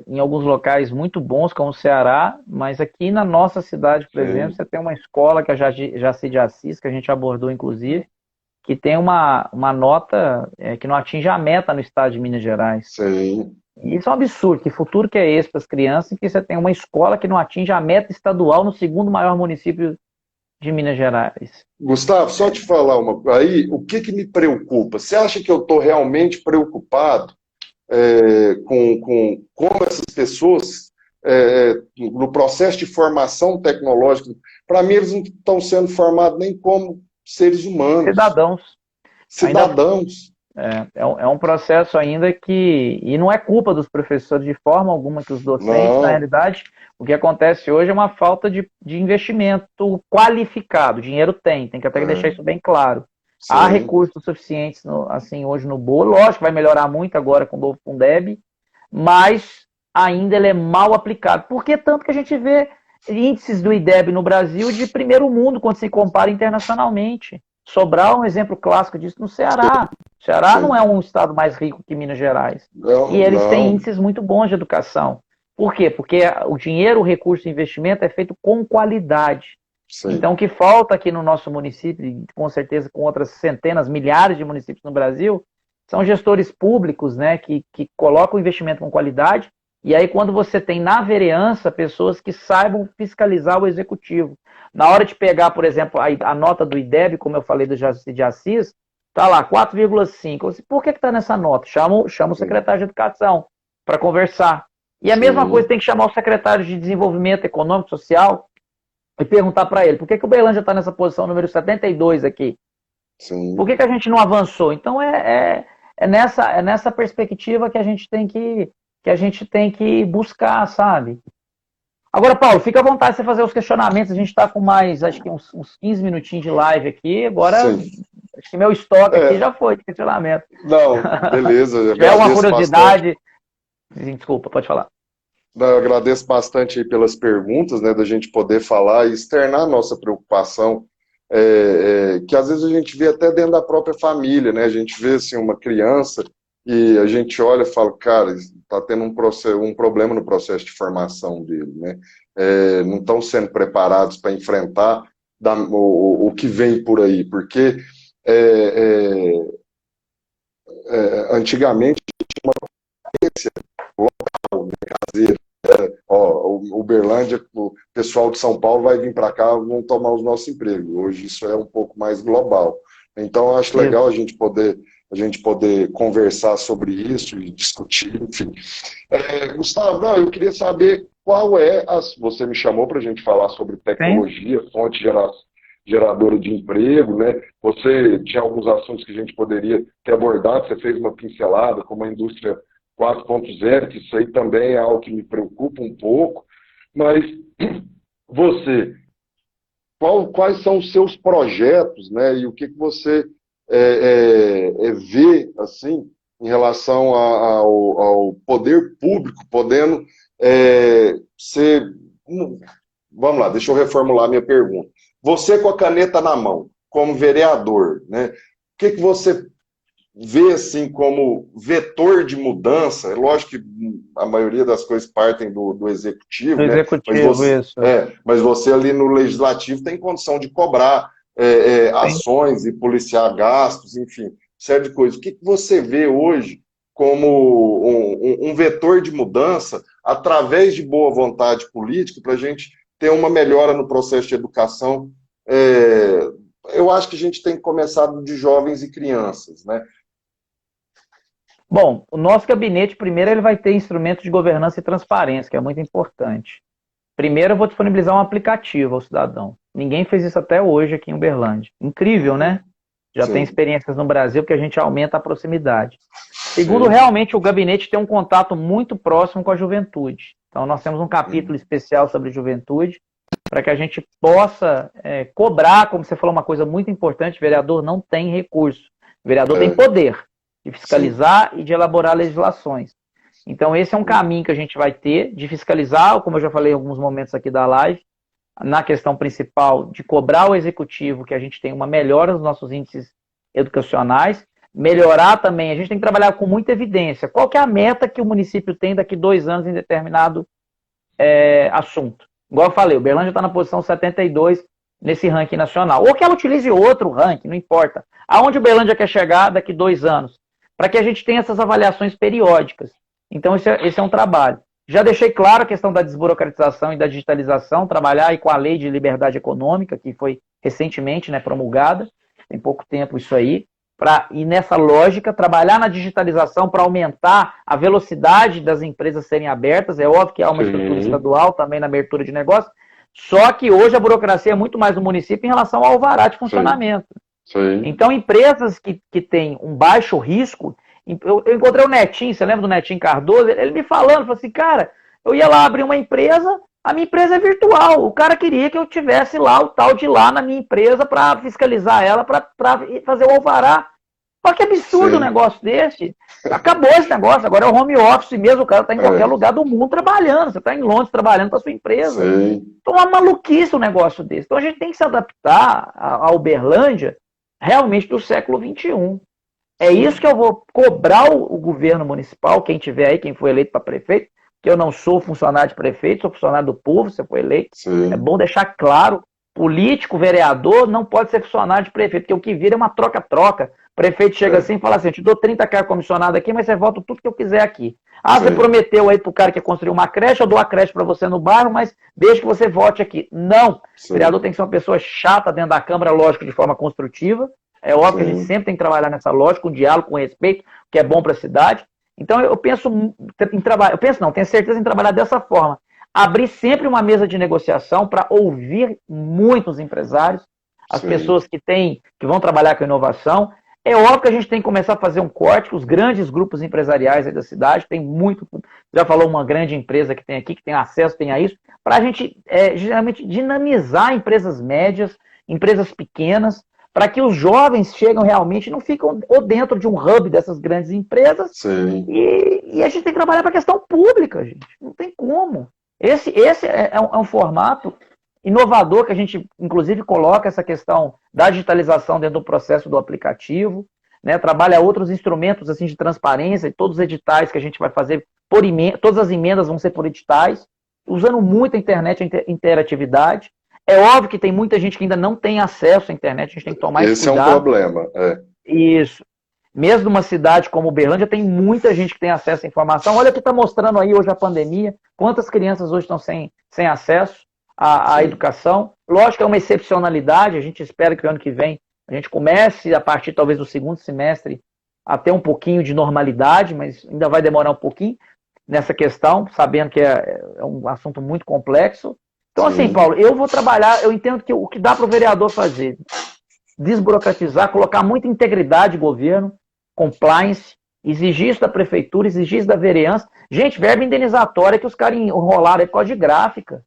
em alguns locais muito bons, como o Ceará, mas aqui na nossa cidade, por exemplo, você tem uma escola que é a Jaci de Assis, que a gente abordou, inclusive, que tem uma nota que não atinge a meta no estado de Minas Gerais. Sim. E isso é um absurdo. Que futuro que é esse para as crianças, em que você tem uma escola que não atinge a meta estadual no segundo maior município de Minas Gerais? Gustavo, só te falar aí, o que me preocupa? Você acha que eu estou realmente preocupado com como essas pessoas, no processo de formação tecnológica, para mim eles não estão sendo formados nem como seres humanos. Cidadãos. É um processo ainda que... E não é culpa dos professores de forma alguma, que os docentes, Não. Na realidade, o que acontece hoje é uma falta de investimento qualificado. Dinheiro tem que até deixar isso bem claro. Sim. Há recursos suficientes assim, hoje no bolo. Lógico que vai melhorar muito agora com o novo Fundeb, mas ainda ele é mal aplicado. Por que tanto que a gente vê índices do IDEB no Brasil de primeiro mundo quando se compara internacionalmente? Sobral é um exemplo clássico disso no Ceará. O Ceará Sim. não é um estado mais rico que Minas Gerais. Não, e eles não. têm índices muito bons de educação. Por quê? Porque o dinheiro, o recurso de investimento é feito com qualidade. Sim. Então, o que falta aqui no nosso município, e com certeza com outras centenas, milhares de municípios no Brasil, são gestores públicos, né, que colocam o investimento com qualidade. E aí, quando você tem na vereança pessoas que saibam fiscalizar o executivo. Na hora de pegar, por exemplo, a nota do IDEB, como eu falei do Jaci de Assis, está lá, 4,5. Por que está nessa nota? Chama o secretário de Educação para conversar. E a mesma coisa tem que chamar o secretário de Desenvolvimento Econômico e Social e perguntar para ele, por que o Uberlândia está nessa posição número 72 aqui? Sim. Por que a gente não avançou? Então, é nessa perspectiva que a gente tem que buscar, sabe? Agora, Paulo, fica à vontade de você fazer os questionamentos. A gente está com mais, acho que uns 15 minutinhos de live aqui. Agora, acho que meu estoque aqui já foi de questionamento. Não, beleza. É uma curiosidade. Desculpa, pode falar. Eu agradeço bastante aí pelas perguntas, né, da gente poder falar e externar a nossa preocupação, que às vezes a gente vê até dentro da própria família, né? A gente vê assim, uma criança e a gente olha e fala, cara, está tendo um problema no processo de formação dele, né? Não estão sendo preparados para enfrentar o que vem por aí, porque antigamente tinha uma concorrência local, né, caseira. O Uberlândia, o pessoal de São Paulo vai vir para cá, vão tomar os nossos empregos. Hoje isso é um pouco mais global. Então, eu acho legal a gente poder conversar sobre isso e discutir, enfim. Gustavo, eu queria saber qual você me chamou para a gente falar sobre tecnologia, fonte geradora de emprego, né? Você tinha alguns assuntos que a gente poderia ter abordado, você fez uma pincelada, como a indústria 4.0, que isso aí também é algo que me preocupa um pouco, mas você, quais são os seus projetos, né, e o que você vê, assim, em relação ao poder público podendo ser... Vamos lá, deixa eu reformular a minha pergunta. Você com a caneta na mão, como vereador, né, o que você vê assim como vetor de mudança? É lógico que a maioria das coisas partem do executivo, né? Mas você ali no legislativo tem condição de cobrar ações e policiar gastos, enfim, série de coisas. O que você vê hoje como um vetor de mudança através de boa vontade política para a gente ter uma melhora no processo de educação? Eu acho que a gente tem que começar de jovens e crianças, né? Bom, o nosso gabinete, primeiro, ele vai ter instrumentos de governança e transparência, que é muito importante. Primeiro, eu vou disponibilizar um aplicativo ao cidadão. Ninguém fez isso até hoje aqui em Uberlândia. Incrível, né? Já Sim. Tem experiências no Brasil que a gente aumenta a proximidade. Segundo, Sim. Realmente, o gabinete tem um contato muito próximo com a juventude. Então, nós temos um capítulo especial sobre juventude, para que a gente possa cobrar, como você falou, uma coisa muito importante: o vereador não tem recurso. O vereador tem poder de fiscalizar Sim. e de elaborar legislações. Então, esse é um caminho que a gente vai ter de fiscalizar, como eu já falei em alguns momentos aqui da live, na questão principal de cobrar o executivo que a gente tem uma melhora nos nossos índices educacionais, melhorar também, a gente tem que trabalhar com muita evidência. Qual que é a meta que o município tem daqui 2 anos em determinado assunto? Igual eu falei, o Uberlândia está na posição 72 nesse ranking nacional. Ou que ela utilize outro ranking, não importa. Aonde o Uberlândia quer chegar daqui 2 anos? Para que a gente tenha essas avaliações periódicas. Então, esse é um trabalho. Já deixei claro a questão da desburocratização e da digitalização, trabalhar aí com a Lei de Liberdade Econômica, que foi recentemente, né, promulgada, tem pouco tempo isso aí, e nessa lógica, trabalhar na digitalização para aumentar a velocidade das empresas serem abertas. É óbvio que há uma estrutura estadual também na abertura de negócio, só que hoje a burocracia é muito mais do município em relação ao alvará de funcionamento. Sim. Então, empresas que têm um baixo risco... Eu encontrei o Netinho, você lembra do Netinho Cardoso? Ele me falou assim, cara, eu ia lá abrir uma empresa, a minha empresa é virtual. O cara queria que eu tivesse lá o tal de lá na minha empresa para fiscalizar ela, para fazer o alvará. Olha que absurdo um negócio desse. Acabou esse negócio, agora é o home office mesmo, o cara está em qualquer lugar do mundo trabalhando. Você está em Londres trabalhando para sua empresa. Sim. Então é uma maluquice um negócio desse. Então a gente tem que se adaptar à Uberlândia realmente do século XXI. É isso que eu vou cobrar o governo municipal, quem tiver aí, quem foi eleito para prefeito, que eu não sou funcionário de prefeito, sou funcionário do povo, você foi eleito. Sim. É bom deixar claro, político, vereador, não pode ser funcionário de prefeito, porque o que vira é uma troca-troca. O prefeito chega assim e fala assim, eu te dou 30 cargos comissionados aqui, mas você volta tudo que eu quiser aqui. Ah, você prometeu aí pro cara que ia construir uma creche, eu dou a creche para você no bairro, mas deixa que você vote aqui. Não, o vereador tem que ser uma pessoa chata dentro da Câmara, lógico, de forma construtiva. É óbvio que a gente sempre tem que trabalhar nessa lógica, com diálogo, com respeito, que é bom para a cidade. Então eu penso em trabalhar, tenho certeza em trabalhar dessa forma. Abrir sempre uma mesa de negociação para ouvir muitos empresários, as pessoas que vão trabalhar com inovação. É óbvio que a gente tem que começar a fazer um corte, os grandes grupos empresariais aí da cidade, tem muito, já falou uma grande empresa que tem aqui, que tem acesso, tem a isso, para a gente geralmente dinamizar empresas médias, empresas pequenas, para que os jovens chegam realmente, não ficam ou dentro de um hub dessas grandes empresas. E a gente tem que trabalhar para a questão pública, gente. Não tem como. Esse é um formato inovador que a gente, inclusive, coloca essa questão da digitalização dentro do processo do aplicativo, né? Trabalha outros instrumentos assim, de transparência, e todos os editais que a gente vai fazer, todas as emendas vão ser por editais, usando muito a internet, a interatividade. É óbvio que tem muita gente que ainda não tem acesso à internet, a gente tem que tomar esse cuidado. Esse é um problema. Isso. Mesmo numa cidade como Uberlândia, tem muita gente que tem acesso à informação. Olha o que está mostrando aí hoje a pandemia, quantas crianças hoje estão sem acesso à educação. Lógico que é uma excepcionalidade, a gente espera que o ano que vem a gente comece, a partir talvez do segundo semestre, a ter um pouquinho de normalidade, mas ainda vai demorar um pouquinho nessa questão, sabendo que é um assunto muito complexo. Então, assim, Paulo, eu vou trabalhar, eu entendo que o que dá para o vereador fazer, desburocratizar, colocar muita integridade de governo, compliance, exigir isso da prefeitura, exigir isso da vereança. Gente, verba indenizatória que os caras enrolaram aí por causa de gráfica.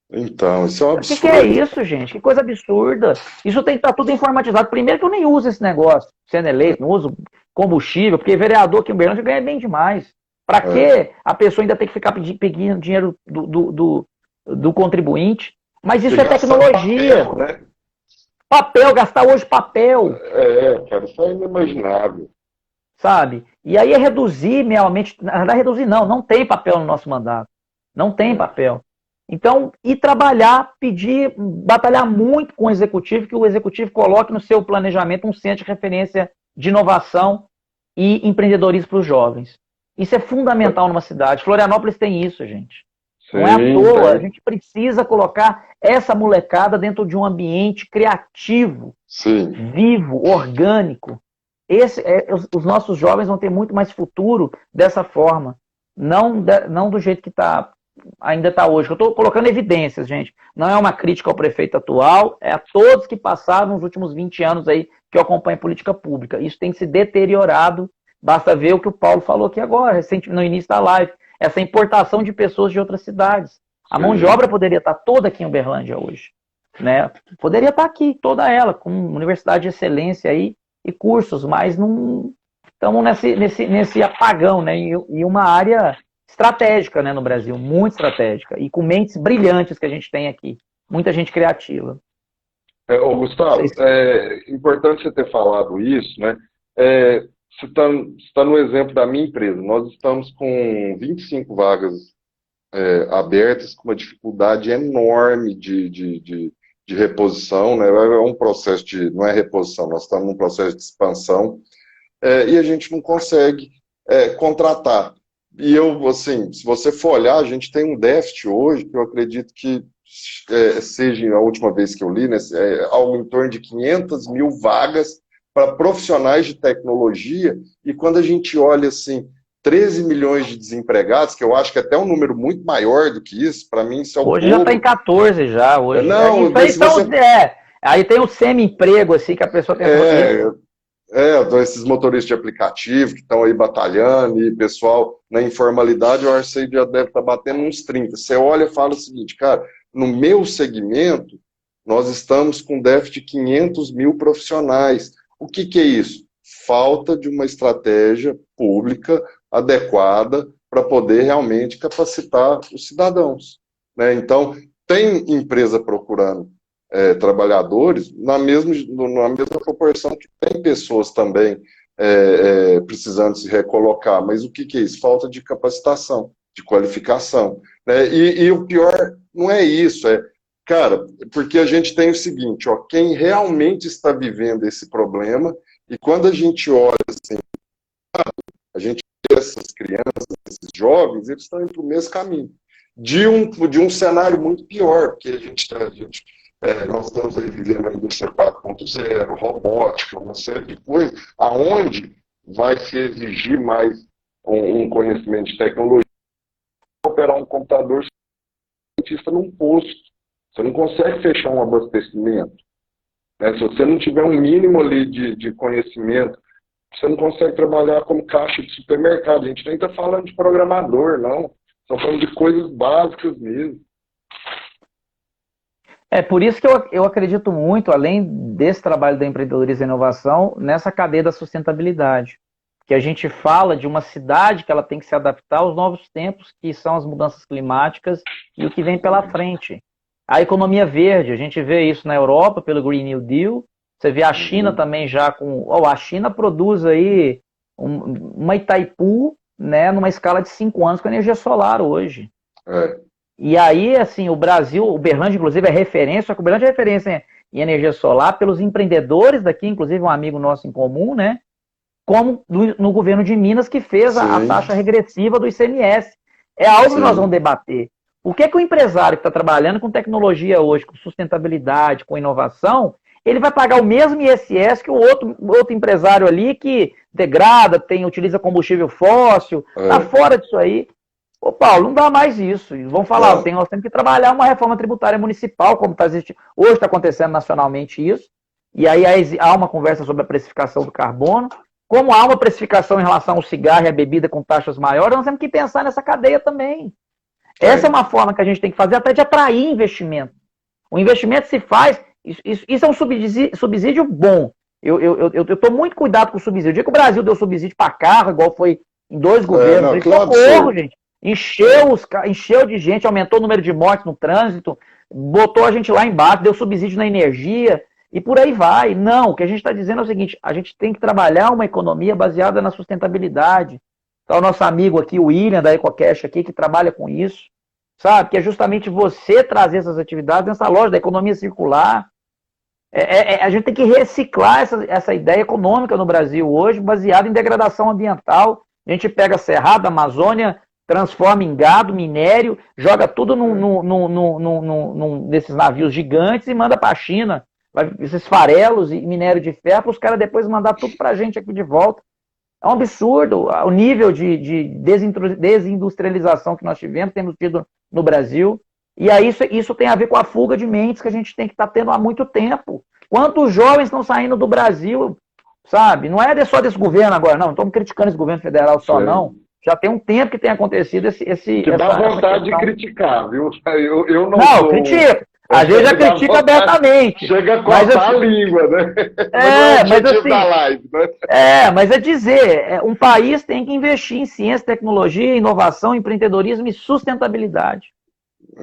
Então, isso é um O absurdo. que é isso, gente? Que coisa absurda. Isso tem que estar tudo informatizado. Primeiro que eu nem uso esse negócio, sendo eleito, não uso combustível, porque vereador aqui em Uberlândia ganha bem demais. Para que a pessoa ainda tem que ficar pedindo dinheiro do contribuinte? Mas isso é tecnologia. Papel, né? Papel, gastar hoje papel. Cara, isso é inimaginável. Sabe? E aí é reduzir realmente, na verdade reduzir não tem papel no nosso mandato. Não tem papel. Então, ir trabalhar, pedir, batalhar muito com o executivo, que o executivo coloque no seu planejamento um centro de referência de inovação e empreendedorismo para os jovens. Isso é fundamental numa cidade. Florianópolis tem isso, gente. Sim, não é à toa. A gente precisa colocar essa molecada dentro de um ambiente criativo, Sim. vivo, orgânico. Os nossos jovens vão ter muito mais futuro dessa forma. Não do jeito que ainda está hoje. Eu estou colocando evidências, gente. Não é uma crítica ao prefeito atual, é a todos que passaram nos últimos 20 anos aí que eu acompanho política pública. Isso tem se deteriorado. Basta ver o que o Paulo falou aqui agora, no início da live. Essa importação de pessoas de outras cidades. A mão de obra poderia estar toda aqui em Uberlândia hoje. Né? Poderia estar aqui, toda ela, com universidade de excelência aí e cursos, mas não estamos nesse apagão, né? E uma área estratégica, né, no Brasil, muito estratégica, e com mentes brilhantes que a gente tem aqui. Muita gente criativa. Gustavo, é importante você ter falado isso, né? Você está no exemplo da minha empresa. Nós estamos com 25 vagas abertas, com uma dificuldade enorme de reposição, né? É um processo não é reposição, nós estamos num processo de expansão, e a gente não consegue contratar. E assim, se você for olhar, a gente tem um déficit hoje, que eu acredito que seja, a última vez que eu li, né, algo em torno de 500 mil vagas para profissionais de tecnologia, e quando a gente olha, assim, 13 milhões de desempregados, que eu acho que é até um número muito maior do que isso, para mim isso é o Hoje já está em 14 já, hoje. Não, aí tem o semi-emprego, assim, que a pessoa tem esses motoristas de aplicativo que estão aí batalhando, e pessoal na informalidade, eu acho que você já deve estar batendo uns 30. Você olha e fala o seguinte, cara, no meu segmento, nós estamos com déficit de 500 mil profissionais. O que é isso? Falta de uma estratégia pública adequada para poder realmente capacitar os cidadãos. Né? Então, tem empresa procurando trabalhadores na mesma proporção que tem pessoas também precisando se recolocar. Mas o que é isso? Falta de capacitação, de qualificação. Né? E o pior não é isso, cara, porque a gente tem o seguinte, quem realmente está vivendo esse problema, e quando a gente olha assim, a gente vê essas crianças, esses jovens, eles estão indo para o mesmo caminho. De um cenário muito pior, porque nós estamos aí vivendo a indústria 4.0, robótica, uma série de coisas, aonde vai se exigir mais um conhecimento de tecnologia. Operar um computador cientista num posto. Você não consegue fechar um abastecimento. Né? Se você não tiver um mínimo ali de conhecimento, você não consegue trabalhar como caixa de supermercado. A gente nem está falando de programador, não. Estamos falando de coisas básicas mesmo. Por isso que eu acredito muito, além desse trabalho da empreendedorismo e inovação, nessa cadeia da sustentabilidade. Que a gente fala de uma cidade que ela tem que se adaptar aos novos tempos, que são as mudanças climáticas e o que vem pela frente. A economia verde, a gente vê isso na Europa pelo Green New Deal, você vê a China também já com... a China produz aí uma Itaipu, né, numa escala de 5 anos com energia solar hoje. E aí, assim, o Brasil, o Uberlândia, inclusive, é referência, só que o Uberlândia é referência em energia solar pelos empreendedores daqui, inclusive um amigo nosso em comum, né, como no governo de Minas, que fez a taxa regressiva do ICMS. É algo que nós vamos debater. Por que o empresário que está trabalhando com tecnologia hoje, com sustentabilidade, com inovação, ele vai pagar o mesmo ISS que o outro empresário ali que degrada, utiliza combustível fóssil, está fora disso aí. Ô, Paulo, não dá mais isso. Vamos falar, nós temos que trabalhar uma reforma tributária municipal, como está existindo. Hoje está acontecendo nacionalmente isso, e aí há uma conversa sobre a precificação do carbono, como há uma precificação em relação ao cigarro e à bebida com taxas maiores, nós temos que pensar nessa cadeia também. Essa é uma forma que a gente tem que fazer até de atrair investimento. O investimento se faz, isso é um subsídio bom. Eu estou muito cuidado com o subsídio. O dia que o Brasil deu subsídio para carro, igual foi em 2 governos, não, claro, socorro, gente. Encheu de gente, aumentou o número de mortes no trânsito, botou a gente lá embaixo, deu subsídio na energia, e por aí vai. Não, o que a gente está dizendo é o seguinte, a gente tem que trabalhar uma economia baseada na sustentabilidade. Então, o nosso amigo aqui, o William, da EcoCash aqui, que trabalha com isso, sabe? Que é justamente você trazer essas atividades nessa loja da economia circular. A gente tem que reciclar essa ideia econômica no Brasil hoje, baseada em degradação ambiental. A gente pega a Cerrado, a Amazônia, transforma em gado, minério, joga tudo nesses navios gigantes e manda para a China. Esses farelos e minério de ferro, para os caras depois mandar tudo para a gente aqui de volta. É um absurdo o nível de desindustrialização que nós temos tido no Brasil. E aí isso tem a ver com a fuga de mentes que a gente tem que estar tendo há muito tempo. Quantos jovens estão saindo do Brasil, sabe? Não é só desse governo agora, não estamos criticando esse governo federal só, não. Já tem um tempo que tem acontecido dá vontade de criticar, viu? Eu não critico. Às vezes já critica abertamente. Chega a cortar a língua, né? Mas é dizer, um país tem que investir em ciência, tecnologia, inovação, empreendedorismo e sustentabilidade.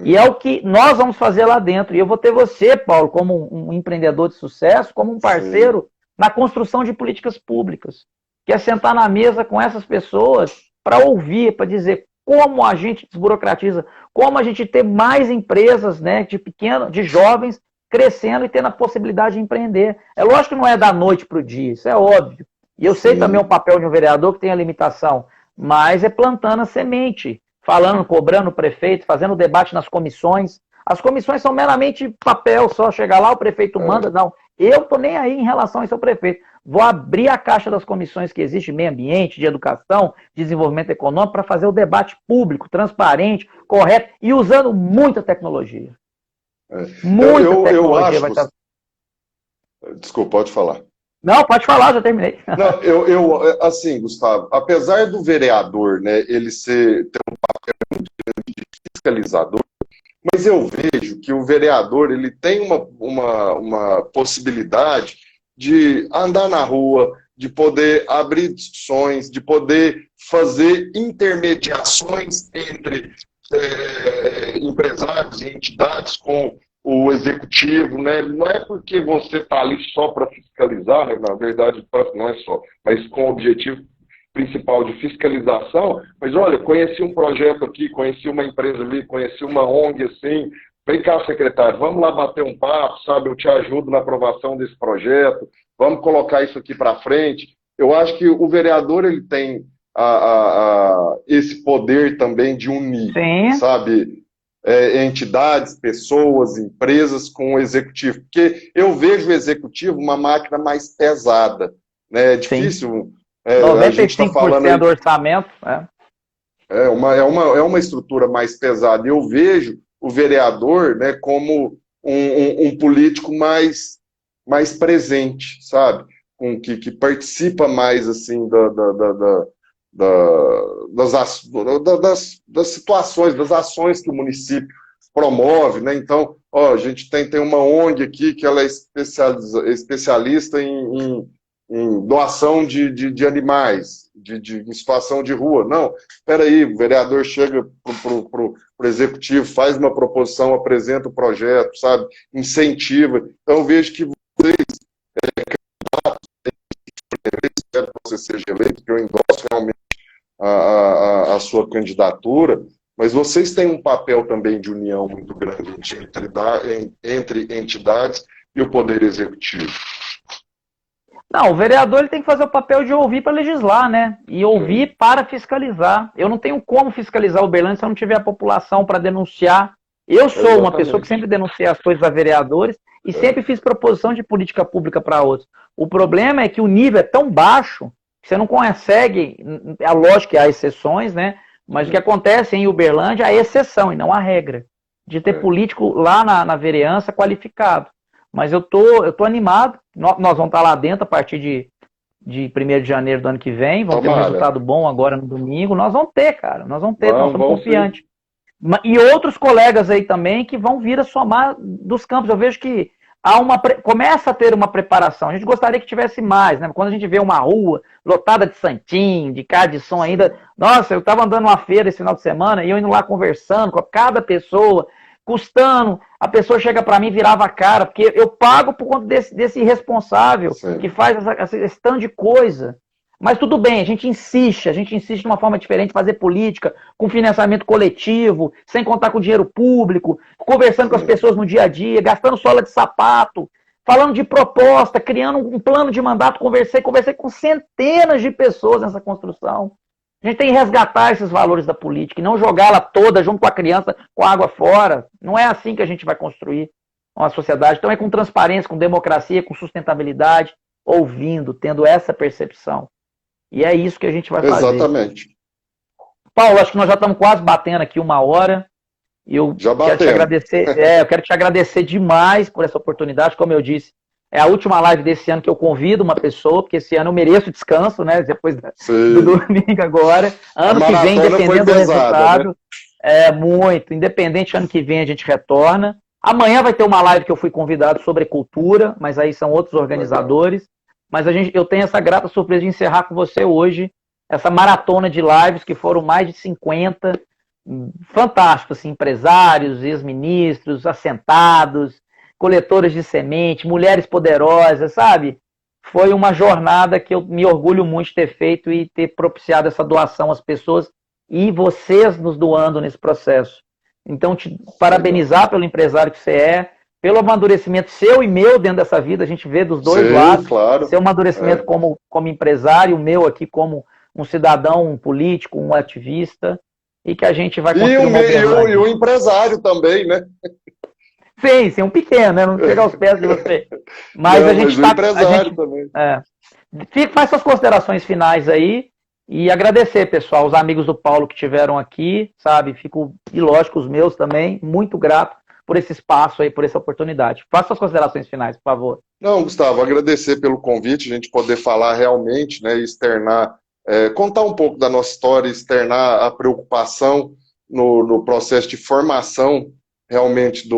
E é o que nós vamos fazer lá dentro. E eu vou ter você, Paulo, como um empreendedor de sucesso, como um parceiro na construção de políticas públicas. Que é sentar na mesa com essas pessoas para ouvir, para dizer como a gente desburocratiza, como a gente ter mais empresas, né, de jovens crescendo e tendo a possibilidade de empreender. É lógico que não é da noite para o dia, isso é óbvio. E eu sei também o papel de um vereador que tem a limitação, mas é plantando a semente, falando, cobrando o prefeito, fazendo debate nas comissões. As comissões são meramente papel, só chegar lá, o prefeito manda, não. Eu estou nem aí em relação a isso ao prefeito. Vou abrir a caixa das comissões que existe, meio ambiente, de educação, desenvolvimento econômico, para fazer o debate público, transparente, correto, e usando muita tecnologia. Muita tecnologia vai estar... Desculpa, pode falar. Não, pode falar, já terminei. Não, assim, Gustavo, apesar do vereador, né, ele ter um papel muito grande de fiscalizador, mas eu vejo que o vereador ele tem uma possibilidade de andar na rua, de poder abrir discussões, de poder fazer intermediações entre empresários e entidades com o executivo, né? Não é porque você está ali só para fiscalizar, né? Na verdade não é só, mas com o objetivo principal de fiscalização, mas olha, conheci um projeto aqui, conheci uma empresa ali, conheci uma ONG assim, vem cá, secretário, vamos lá bater um papo, sabe, eu te ajudo na aprovação desse projeto, vamos colocar isso aqui para frente. Eu acho que o vereador ele tem esse poder também de unir, sabe, entidades, pessoas, empresas com o executivo, porque eu vejo o executivo uma máquina mais pesada, né? É difícil... 95% tá falando do orçamento. É uma estrutura mais pesada. Eu vejo o vereador, né, como um político mais presente, sabe? Que participa mais assim das situações, das ações que o município promove, né? Então, a gente tem uma ONG aqui que ela é especialista em doação de animais, em situação de rua. Não, espera aí, o vereador chega pro executivo, faz uma proposição, apresenta o projeto, sabe, incentiva. Então eu vejo que vocês, espero que você seja eleito, que eu endosso realmente a sua candidatura, mas vocês têm um papel também de união muito grande entre entidades e o Poder Executivo. Não, o vereador ele tem que fazer o papel de ouvir para legislar, né? E ouvir para fiscalizar. Eu não tenho como fiscalizar o Uberlândia se eu não tiver a população para denunciar. Eu sou uma pessoa que sempre denuncia as coisas a vereadores e sempre fiz proposição de política pública para outros. O problema é que o nível é tão baixo que você não consegue, é lógico que há exceções, né? Mas o que acontece em Uberlândia é a exceção e não a regra. De ter político lá na vereança qualificado. Mas eu tô animado, nós vamos estar lá dentro a partir de 1º de janeiro do ano que vem, vamos ter um Tomara. resultado bom agora no domingo, nós vamos ter, cara, nós vamos ter, nós somos Vamos confiantes. E outros colegas aí também que vão vir a somar dos campos. Eu vejo que começa a ter uma preparação. A gente gostaria que tivesse mais, né? Quando a gente vê uma rua lotada de santinho, de carro de som ainda. Nossa, eu estava andando numa feira esse final de semana e eu indo lá conversando com cada pessoa, custando. A pessoa chega para mim e virava a cara, porque eu pago por conta desse irresponsável que faz esse tanto de coisa. Mas tudo bem, a gente insiste de uma forma diferente, fazer política, com financiamento coletivo, sem contar com dinheiro público, conversando com as pessoas no dia a dia, gastando sola de sapato, falando de proposta, criando um plano de mandato, conversei com centenas de pessoas nessa construção. A gente tem que resgatar esses valores da política e não jogá-la toda junto com a criança, com a água fora. Não é assim que a gente vai construir uma sociedade. Então é com transparência, com democracia, com sustentabilidade, ouvindo, tendo essa percepção. E é isso que a gente vai fazer. Exatamente. Paulo, acho que nós já estamos quase batendo aqui 1 hora. E eu quero te agradecer. Eu quero te agradecer demais por essa oportunidade. Como eu disse, é a última live desse ano que eu convido uma pessoa, porque esse ano eu mereço descanso, né? Depois do domingo agora. Ano que vem, dependendo do resultado. Né? Muito. Independente, ano que vem a gente retorna. Amanhã vai ter uma live que eu fui convidado sobre cultura, mas aí são outros organizadores. Legal. Mas eu tenho essa grata surpresa de encerrar com você hoje essa maratona de lives, que foram mais de 50, fantásticos, assim, empresários, ex-ministros, assentados, coletoras de semente, mulheres poderosas, sabe? Foi uma jornada que eu me orgulho muito de ter feito e ter propiciado essa doação às pessoas e vocês nos doando nesse processo. Então, te parabenizar pelo empresário que você é, pelo amadurecimento seu e meu dentro dessa vida, a gente vê dos dois lados, claro. Seu amadurecimento como empresário, o meu aqui como um cidadão, um político, um ativista, e que a gente vai construir e o empresário também, né? Sim, um pequeno, né? Não chega aos pés de você. Mas a gente está... empresário também. Faz suas considerações finais aí, e agradecer, pessoal, os amigos do Paulo que estiveram aqui, sabe? E lógico, os meus também, muito grato por esse espaço aí, por essa oportunidade. Faça suas considerações finais, por favor. Não, Gustavo, agradecer pelo convite, a gente poder falar realmente, né, externar, contar um pouco da nossa história, externar a preocupação no processo de formação realmente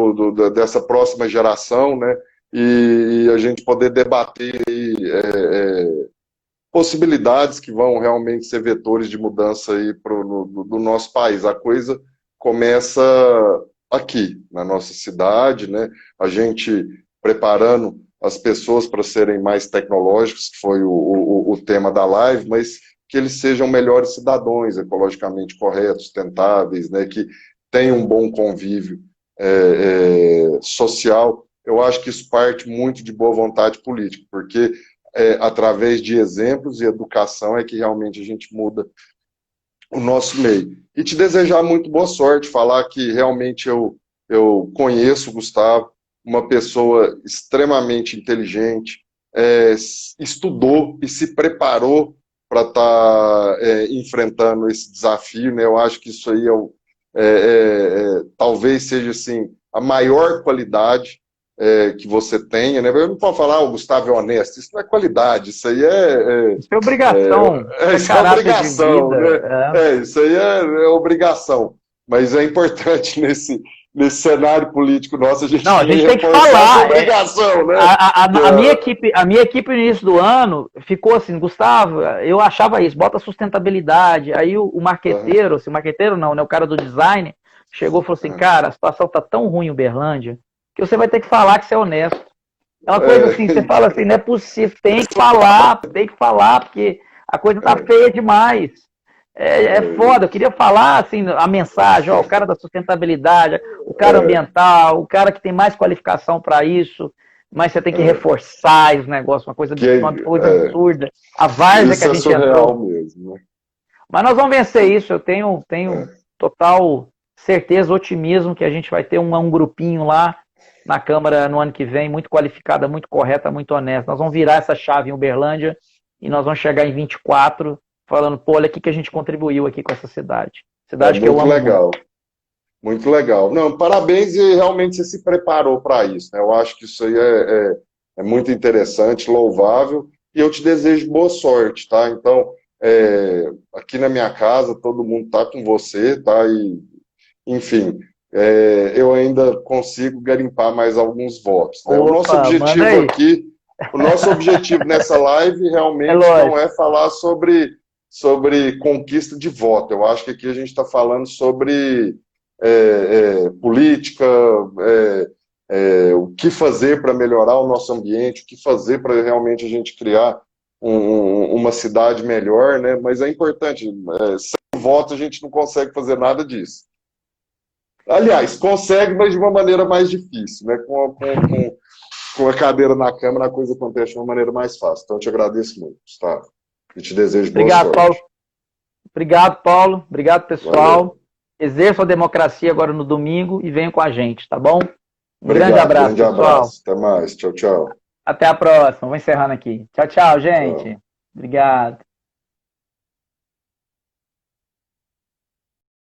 dessa próxima geração, né, e a gente poder debater possibilidades que vão realmente ser vetores de mudança aí do nosso país. A coisa começa aqui, na nossa cidade, né? A gente preparando as pessoas para serem mais tecnológicos, que foi o tema da live, mas que eles sejam melhores cidadãos, ecologicamente corretos, sustentáveis, né? Que tenham um bom convívio social. Eu acho que isso parte muito de boa vontade política, porque através de exemplos e educação é que realmente a gente muda o nosso meio. E te desejar muito boa sorte, falar que realmente eu conheço o Gustavo, uma pessoa extremamente inteligente, estudou e se preparou para estar enfrentando esse desafio, né? Eu acho que isso aí talvez seja assim, a maior qualidade que você tenha, né? Eu não posso falar, o Gustavo é honesto, isso não é qualidade, isso aí isso é obrigação. Isso é obrigação, né? Isso aí é obrigação. Mas é importante nesse cenário político nosso, a gente tem que falar. Essa obrigação, né? A minha equipe no início do ano ficou assim, Gustavo, eu achava isso, bota sustentabilidade. Aí o marqueteiro, o marqueteiro não, né? O cara do design, chegou e falou assim, cara, a situação tá tão ruim em Uberlândia, que você vai ter que falar que você é honesto. É uma coisa assim, você fala assim, não é possível, tem que falar, porque a coisa tá feia demais. Foda, eu queria falar assim, a mensagem, o cara da sustentabilidade, o cara ambiental, o cara que tem mais qualificação para isso, mas você tem que reforçar os negócios, uma coisa absurda. A várzea que a gente entrou. Mesmo, né? Mas nós vamos vencer isso, eu tenho total certeza, otimismo que a gente vai ter um grupinho lá na Câmara no ano que vem, muito qualificada, muito correta, muito honesta. Nós vamos virar essa chave em Uberlândia e nós vamos chegar em 24 falando, pô, olha o que a gente contribuiu aqui com essa cidade. Cidade que eu amo. Muito legal. Não, parabéns, e realmente você se preparou para isso, né? Eu acho que isso aí é muito interessante, louvável, e eu te desejo boa sorte, tá? Então, aqui na minha casa, todo mundo tá com você, tá? E, enfim, eu ainda consigo garimpar mais alguns votos, né? O nosso Opa, manda objetivo aí. aqui, o nosso objetivo nessa live realmente não lógico. é falar sobre conquista de voto. Eu acho que aqui a gente está falando sobre política, o que fazer para melhorar o nosso ambiente, o que fazer para realmente a gente criar uma cidade melhor, né? Mas é importante, sem voto a gente não consegue fazer nada disso. Aliás, consegue, mas de uma maneira mais difícil, né? Com a cadeira na Câmara, a coisa acontece de uma maneira mais fácil. Então, eu te agradeço muito, Gustavo. E te desejo boa Obrigado, sorte. Paulo. Obrigado, Paulo. Obrigado, pessoal. Valeu. Exerça a democracia agora no domingo e venham com a gente, tá bom? Um Obrigado, grande abraço, grande pessoal. abraço. Até mais. Tchau, tchau. Até a próxima. Vou encerrando aqui. Tchau, tchau, gente. Tchau. Obrigado.